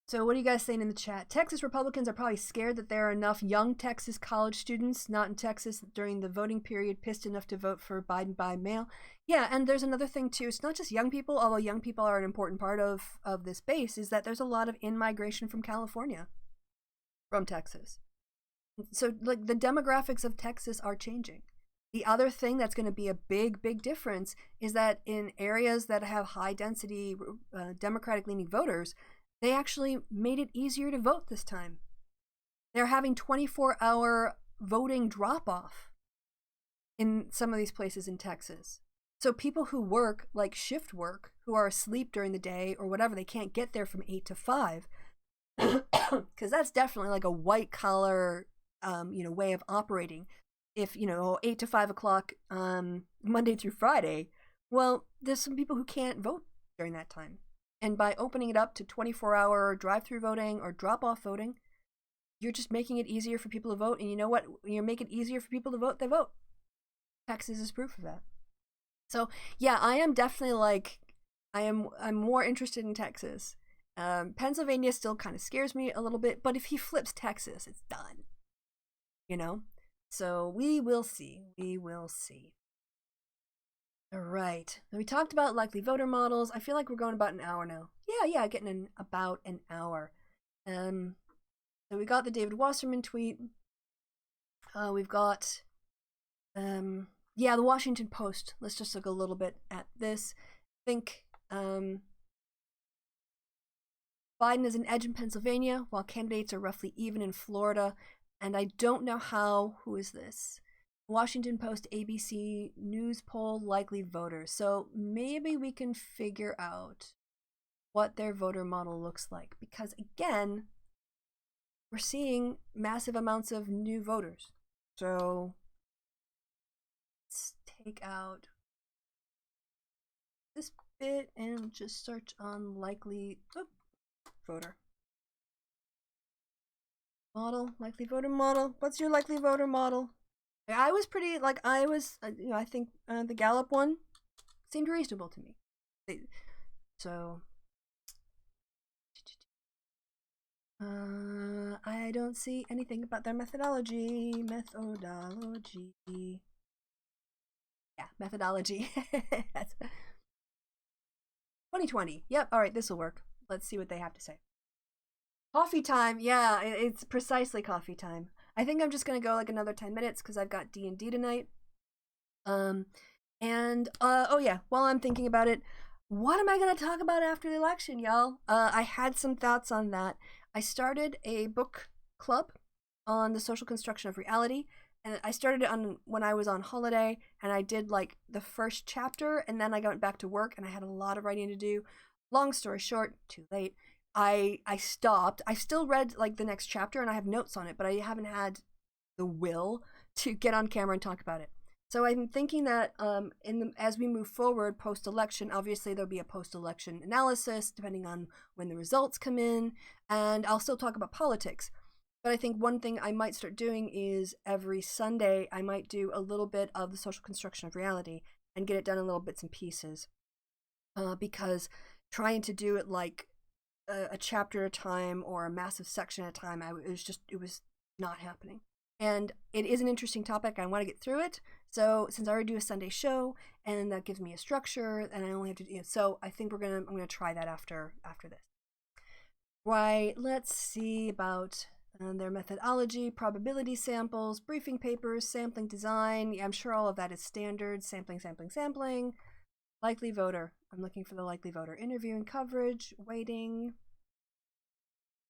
So what are you guys saying in the chat? Texas Republicans are probably scared that there are enough young Texas college students not in Texas during the voting period pissed enough to vote for Biden by mail. Yeah, and there's another thing too. It's not just young people, although young people are an important part of this base, is that there's a lot of in-migration from California, from Texas. So like the demographics of Texas are changing. The other thing that's going to be a big, big difference is that in areas that have high density Democratic-leaning voters, they actually made it easier to vote this time. They're having 24-hour voting drop-off in some of these places in Texas. So people who work, like shift work, who are asleep during the day or whatever, they can't get there from 8 to 5, because that's definitely like a white collar, way of operating. If 8 to 5 o'clock, Monday through Friday, well, there's some people who can't vote during that time. And by opening it up to 24-hour drive-through voting or drop-off voting, you're just making it easier for people to vote. And you know what? When you make it easier for people to vote, they vote. Texas is proof of that. So yeah, I am definitely I'm more interested in Texas. Pennsylvania still kind of scares me a little bit, but if he flips Texas, it's done. So we will see. We will see. All right. Now we talked about likely voter models. I feel like we're going about an hour now. Yeah, getting in about an hour. So we got the David Wasserman tweet. We've got, the Washington Post. Let's just look a little bit at this. I think Biden is an edge in Pennsylvania, while candidates are roughly even in Florida. And I don't know who is this? Washington Post ABC News poll likely voters. So maybe we can figure out what their voter model looks like. Because again, we're seeing massive amounts of new voters. So let's take out this bit and just search on likely voter model. Likely voter model. What's your likely voter model? I was pretty, I think the Gallup one seemed reasonable to me. So, I don't see anything about their methodology. Yeah, methodology. That's 2020. Yep, all right, this will work. Let's see what they have to say. Coffee time. Yeah, it's precisely coffee time. I think I'm just gonna go like another 10 minutes because I've got D&D tonight. While I'm thinking about it, what am I gonna talk about after the election, y'all? I had some thoughts on that. I started a book club on the social construction of reality, and I started it when I was on holiday, and I did like the first chapter, and then I went back to work, and I had a lot of writing to do. Long story short, too late. I stopped. I still read like the next chapter and I have notes on it, but I haven't had the will to get on camera and talk about it. So I'm thinking that as we move forward post-election, obviously there'll be a post-election analysis depending on when the results come in, and I'll still talk about politics. But I think one thing I might start doing is every Sunday I might do a little bit of the social construction of reality and get it done in little bits and pieces. Because trying to do it like a chapter at a time or a massive section at a time, it was not happening. And it is an interesting topic. I want to get through it. So since I already do a Sunday show and that gives me a structure and I only have to, so I think I'm going to try that after this. Right. Let's see about their methodology, probability samples, briefing papers, sampling design. Yeah, I'm sure all of that is standard. Sampling. Likely voter. I'm looking for the likely voter. Interviewing coverage, waiting.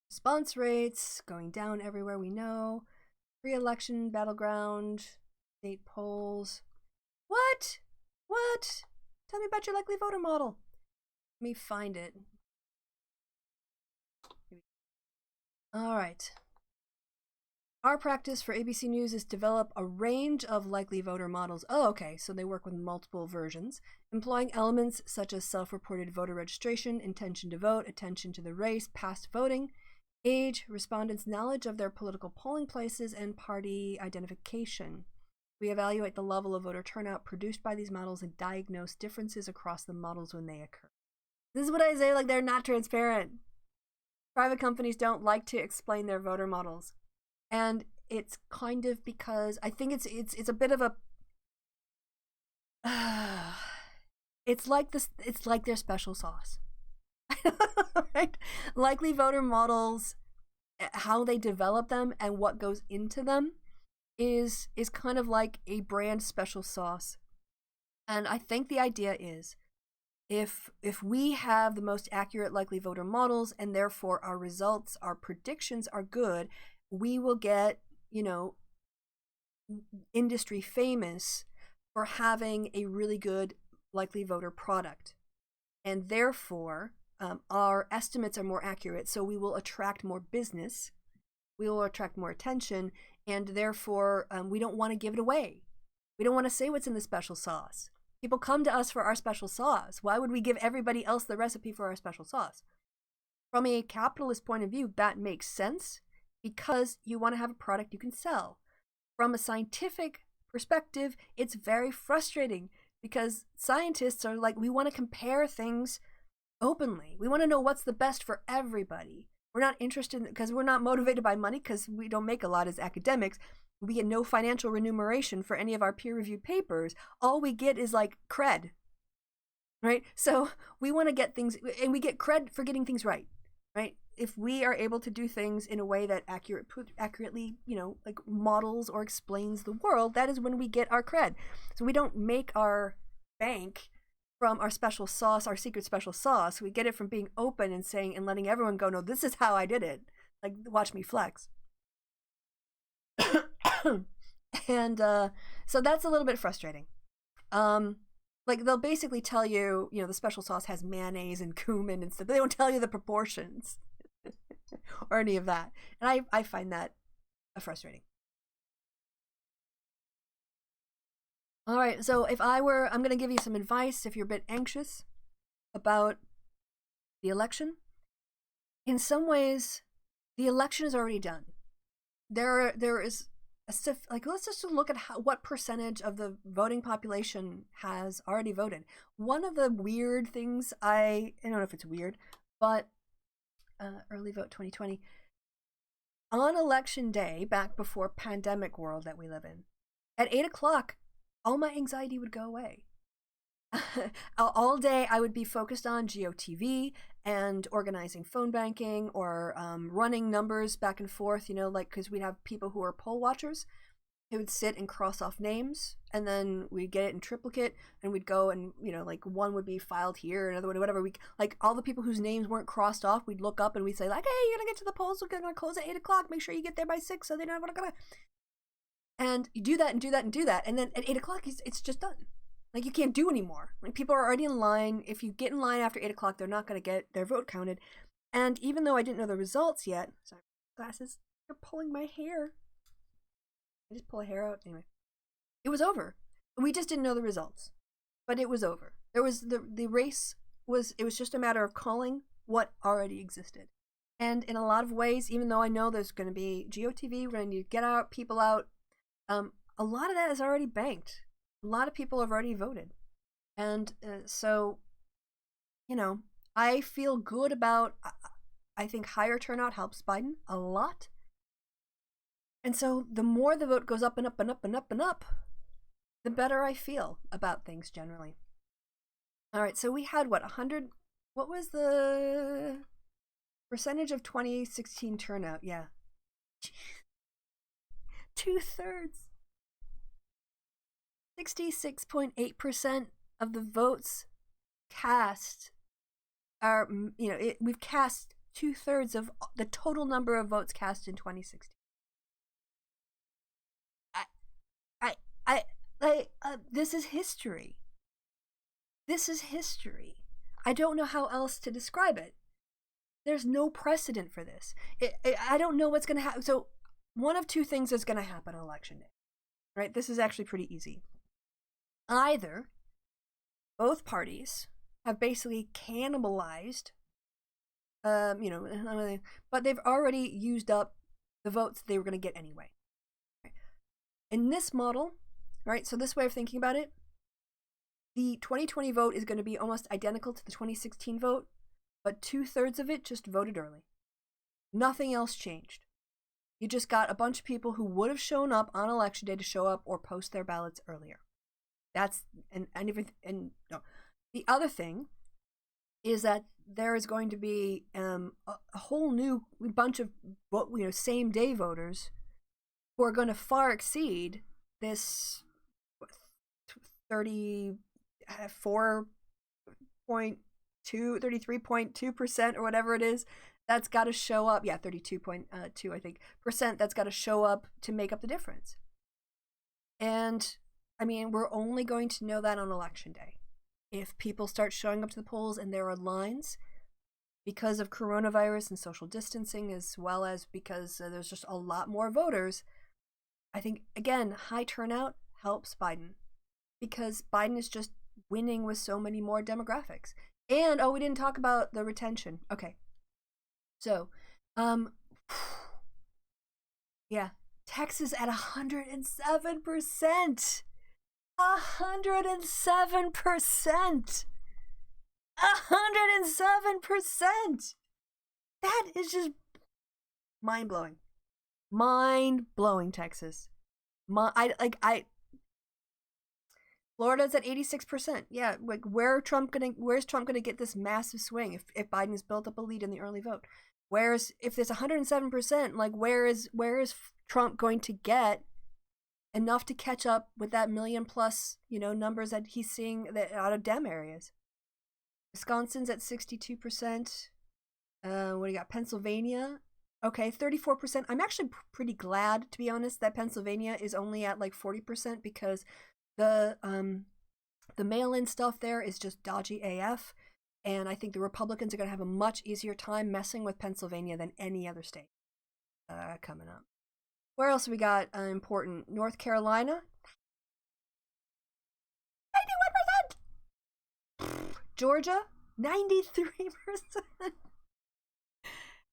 Response rates, going down everywhere we know. Pre-election, battleground, state polls. What? Tell me about your likely voter model. Let me find it. All right. Our practice for ABC News is develop a range of likely voter models. Oh, okay, so they work with multiple versions, employing elements such as self-reported voter registration, intention to vote, attention to the race, past voting, age, respondents' knowledge of their political polling places, and party identification. We evaluate the level of voter turnout produced by these models and diagnose differences across the models when they occur. This is what I say, like they're not transparent. Private companies don't like to explain their voter models. And it's kind of because I think it's a bit of a it's like their special sauce. Right? Likely voter models, how they develop them and what goes into them is kind of like a brand special sauce. And I think the idea is if we have the most accurate likely voter models and therefore our results, our predictions are good, we will get, industry famous for having a really good likely voter product. And therefore, our estimates are more accurate, so we will attract more business, we will attract more attention, and therefore we don't want to give it away. We don't want to say what's in the special sauce. People come to us for our special sauce. Why would we give everybody else the recipe for our special sauce? From a capitalist point of view, that makes sense because you want to have a product you can sell. From a scientific perspective, it's very frustrating because scientists are like, we want to compare things openly. We want to know what's the best for everybody. We're not interested because we're not motivated by money because we don't make a lot as academics. We get no financial remuneration for any of our peer-reviewed papers. All we get is like cred, right? So we want to get things, and we get cred for getting things right, right? If we are able to do things in a way that accurately, like models or explains the world, that is when we get our cred. So we don't make our bank from our special sauce, our secret special sauce. We get it from being open and saying and letting everyone go, no, this is how I did it. Like, watch me flex. And so that's a little bit frustrating. Like, they'll basically tell you, the special sauce has mayonnaise and cumin and stuff, but they don't tell you the proportions or any of that. And I find that frustrating. All right, so I'm going to give you some advice if you're a bit anxious about the election. In some ways, the election is already done. There is let's just look at what percentage of the voting population has already voted. One of the weird things, I don't know if it's weird, but early vote 2020, on election day, back before pandemic world that we live in, at 8 o'clock, all my anxiety would go away. All day I would be focused on GOTV and organizing phone banking or running numbers back and forth, because we'd have people who are poll watchers who would sit and cross off names, and then we'd get it in triplicate, and we'd go and, like one would be filed here, another one, whatever. Like all the people whose names weren't crossed off, we'd look up and we'd say like, hey, you're gonna get to the polls, we're gonna close at 8 o'clock, make sure you get there by 6 so they don't have and you do that and do that and do that, and then at 8 o'clock it's just done. Like, you can't do anymore. Like, people are already in line. If you get in line after 8 o'clock, they're not going to get their vote counted. And even though I didn't know the results yet, sorry, glasses, you're pulling my hair. I just pull a hair out. Anyway, it was over. We just didn't know the results, but it was over. There was the race was, it was just a matter of calling what already existed. And in a lot of ways, even though I know there's going to be GOTV, we're going to get people out, a lot of that is already banked. A lot of people have already voted. And so, I feel good about, I think higher turnout helps Biden a lot. And so the more the vote goes up and up and up and up and up, the better I feel about things generally. All right, so we had what was the percentage of 2016 turnout? Yeah. 2/3. 66.8% of the votes cast are, we've cast 2/3 of the total number of votes cast in 2016. This is history. This is history. I don't know how else to describe it. There's no precedent for this. I don't know what's going to happen. So one of two things is going to happen on election day, right? This is actually pretty easy. Either both parties have basically cannibalized, but they've already used up the votes they were going to get anyway. In this model, right, so this way of thinking about it, the 2020 vote is going to be almost identical to the 2016 vote, but 2/3 of it just voted early. Nothing else changed. You just got a bunch of people who would have shown up on election day to show up or post their ballots earlier. That's no. The other thing is that there is going to be a whole new bunch of same day voters who are going to far exceed this 33.2% or whatever it is. That's got to show up. Yeah, 32.2 I think percent. That's got to show up to make up the difference. And I mean, we're only going to know that on election day. If people start showing up to the polls and there are lines, because of coronavirus and social distancing, as well as because there's just a lot more voters. I think, again, high turnout helps Biden because Biden is just winning with so many more demographics. And, we didn't talk about the retention. Okay. So, yeah, Texas at 107%. 107%. 107%. That is just mind-blowing. Mind-blowing, Texas. Florida's at 86%. Yeah, like where's Trump gonna get this massive swing if Biden has built up a lead in the early vote? Whereas if there's 107%, like where is Trump going to get enough to catch up with that million plus, numbers that he's seeing that out of Dem areas? Wisconsin's at 62%. What do you got? Pennsylvania. Okay, 34%. I'm actually pretty glad, to be honest, that Pennsylvania is only at like 40% because the mail-in stuff there is just dodgy AF, and I think the Republicans are going to have a much easier time messing with Pennsylvania than any other state coming up. Where else have we got important? North Carolina, 91%. Georgia, 93%.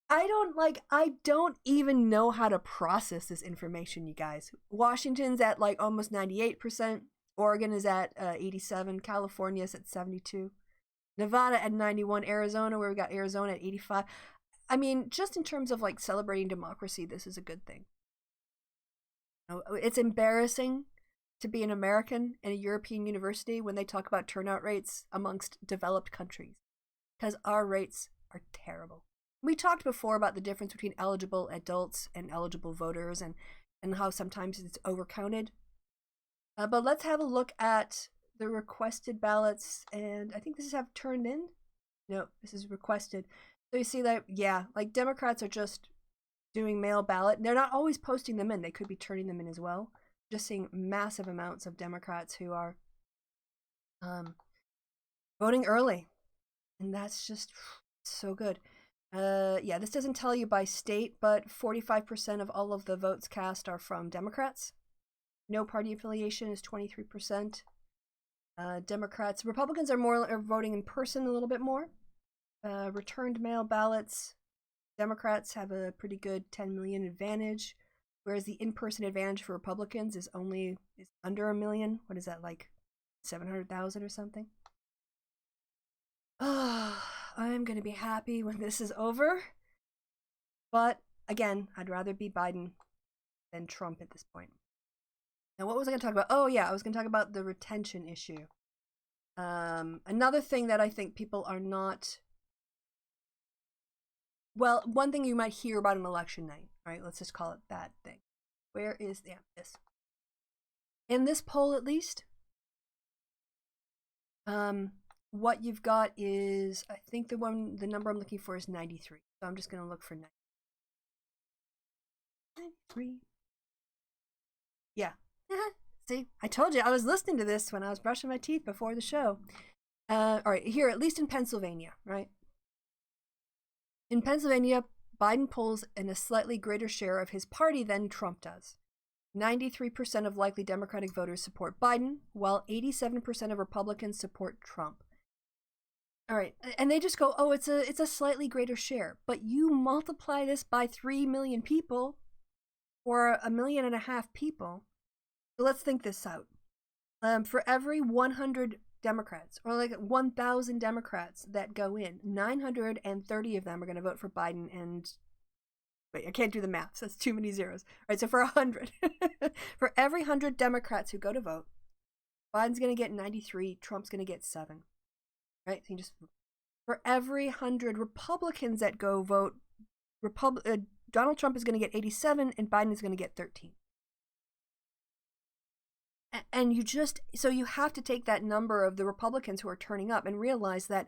I don't even know how to process this information, you guys. Washington's at like almost 98%. Oregon is at 87. California's at 72. Nevada at 91. Arizona, where we got Arizona at 85. I mean, just in terms of like celebrating democracy, this is a good thing. It's embarrassing to be an American in a European university when they talk about turnout rates amongst developed countries, because our rates are terrible. We talked before about the difference between eligible adults and eligible voters and how sometimes it's overcounted. But let's have a look at the requested ballots, and I think this is have turned in. No, this is requested. So you see that, yeah, like Democrats are just doing mail ballot. They're not always posting them in. They could be turning them in as well. Just seeing massive amounts of Democrats who are voting early, and that's just so good. Yeah, this doesn't tell you by state, but 45% of all of the votes cast are from Democrats. No party affiliation is 23%. Republicans are voting in person a little bit more. Returned mail ballots, Democrats have a pretty good 10 million advantage, whereas the in-person advantage for Republicans is under 1 million. What is that, like 700,000 or something? I'm going to be happy when this is over. But, again, I'd rather be Biden than Trump at this point. Now, what was I going to talk about? Oh, yeah, I was going to talk about the retention issue. Another thing that I think people are not... Well, one thing you might hear about an election night, right? Let's just call it that thing. Where is this? In this poll, at least, what you've got is, I think the number I'm looking for is 93. So I'm just going to look for 93. Yeah. See, I told you I was listening to this when I was brushing my teeth before the show. All right, here, at least in Pennsylvania, right? In Pennsylvania, Biden polls in a slightly greater share of his party than Trump does. 93% of likely Democratic voters support Biden, while 87% of Republicans support Trump. All right, and they just go, oh, it's a slightly greater share. But you multiply this by 3 million people, or 1.5 million people. So let's think this out. For every 100 Democrats, or like 1,000 Democrats that go in, 930 of them are going to vote for Biden, and wait, I can't do the math, so that's too many zeros. All right, so for 100, for every 100 Democrats who go to vote, Biden's going to get 93, Trump's going to get 7. Right? So you just, for every 100 Republicans that go vote, Donald Trump is going to get 87, and Biden is going to get 13. And so you have to take that number of the Republicans who are turning up and realize that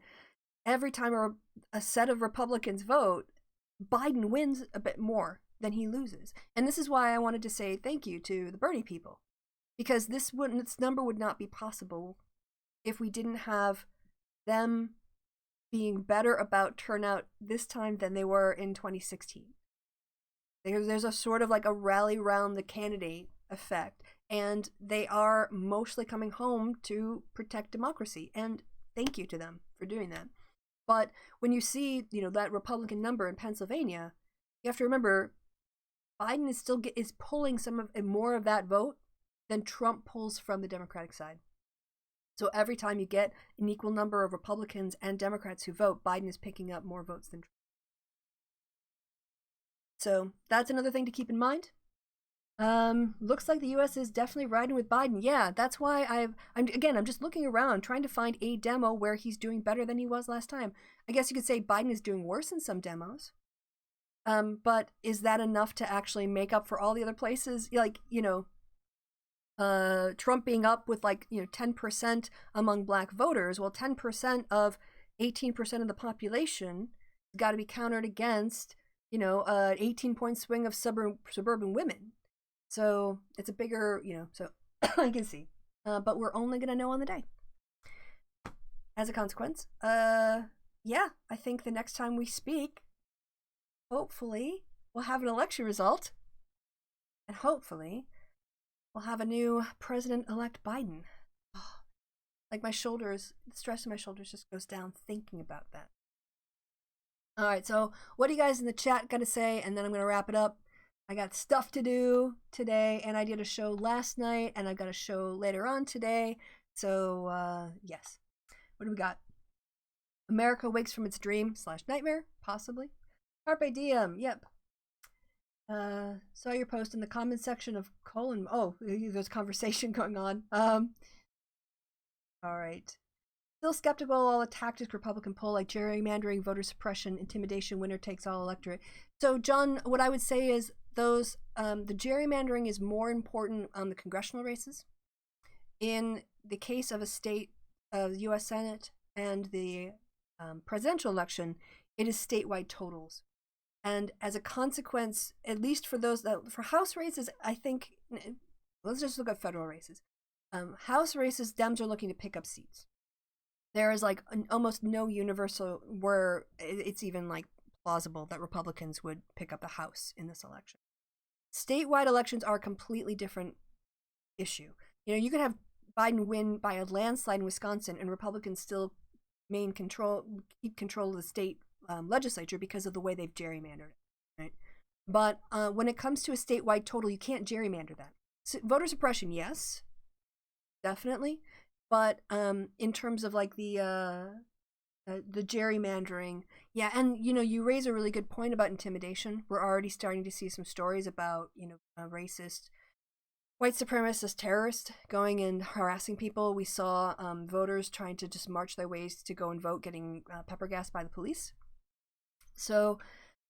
every time a set of Republicans vote, Biden wins a bit more than he loses. And this is why I wanted to say thank you to the Bernie people, because this number would not be possible if we didn't have them being better about turnout this time than they were in 2016. There's a sort of like a rally around the candidate effect, and they are mostly coming home to protect democracy, and thank you to them for doing that. But when you see, that Republican number in Pennsylvania, you have to remember Biden is pulling more of that vote than Trump pulls from the Democratic side. So every time you get an equal number of Republicans and Democrats who vote, Biden is picking up more votes than Trump. So that's another thing to keep in mind. Looks like the U.S. is definitely riding with Biden. Yeah, that's why I'm just looking around trying to find a demo where he's doing better than he was last time. I guess you could say Biden is doing worse in some demos. But is that enough to actually make up for all the other places? Like, Trump being up with 10% among black voters. Well, 10% of 18% of the population has got to be countered against, an 18-point swing of suburban women. So it's a bigger, so I can see. But we're only going to know on the day. As a consequence, yeah, I think the next time we speak, hopefully we'll have an election result. And hopefully we'll have a new President-elect Biden. Oh, like the stress in my shoulders just goes down thinking about that. All right, so what do you guys in the chat got to say? And then I'm going to wrap it up. I got stuff to do today, and I did a show last night, and I've got a show later on today. So, yes. What do we got? America wakes from its dream / nightmare, possibly. Carpe diem, yep. Saw your post in the comment section of colon. Oh, there's conversation going on. All right. Still skeptical of all the tactics Republican pull, like gerrymandering, voter suppression, intimidation, winner takes all electorate. So, John, what I would say is the gerrymandering is more important on the congressional races. In the case of a state of the U.S. Senate and the presidential election, it is statewide totals. And as a consequence, at least for for House races, I think, let's just look at federal races. House races, Dems are looking to pick up seats. There is almost no universal where it's even plausible that Republicans would pick up the House in this election. Statewide elections are a completely different issue. You could have Biden win by a landslide in Wisconsin and Republicans still keep control of the state legislature because of the way they've gerrymandered it, right? But when it comes to a statewide total, you can't gerrymander that. So, voter suppression, yes, definitely. But in terms of the gerrymandering, yeah, and you raise a really good point about intimidation. We're already starting to see some stories about racist, white supremacist terrorists going and harassing people. We saw voters trying to just march their ways to go and vote, getting pepper gassed by the police. So,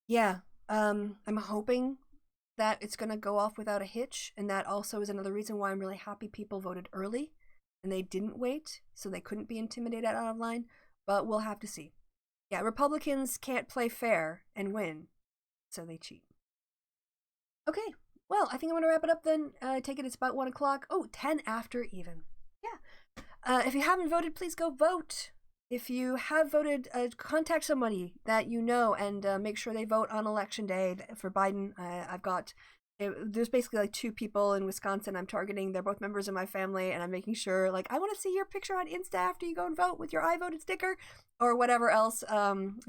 yeah, I'm hoping that it's going to go off without a hitch, and that also is another reason why I'm really happy people voted early and they didn't wait, so they couldn't be intimidated out of line, but we'll have to see. Yeah, Republicans can't play fair and win, so they cheat. Okay, well, I think I'm going to wrap it up then. I take it it's about 1 o'clock. Oh, 10 after even. Yeah. If you haven't voted, please go vote. If you have voted, contact somebody that you know and make sure they vote on election day for Biden. There's basically 2 people in Wisconsin I'm targeting. They're both members of my family, and I'm making sure, I want to see your picture on Insta after you go and vote with your I voted sticker or whatever else.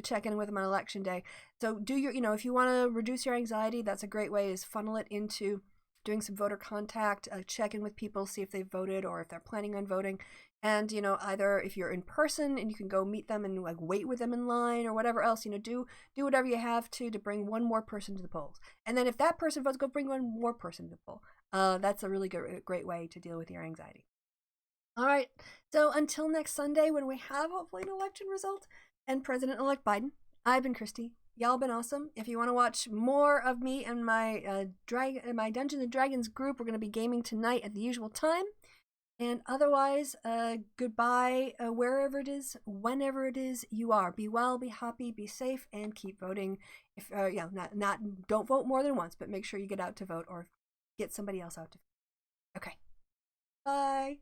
Check in with them on election day. So do your, if you want to reduce your anxiety, that's a great way, is funnel it into doing some voter contact, check in with people, see if they've voted or if they're planning on voting. And, either if you're in person and you can go meet them and wait with them in line or whatever else, do whatever you have to bring one more person to the polls. And then if that person votes, go bring one more person to the poll. That's a really great way to deal with your anxiety. All right. So until next Sunday, when we have hopefully an election result and President-elect Biden, I've been Christy. Y'all been awesome. If you want to watch more of me and my my Dungeons and Dragons group, we're going to be gaming tonight at the usual time. And otherwise, goodbye, wherever it is, whenever it is you are. Be well, be happy, be safe, and keep voting. If don't vote more than once, but make sure you get out to vote or get somebody else out to vote. Okay. Bye.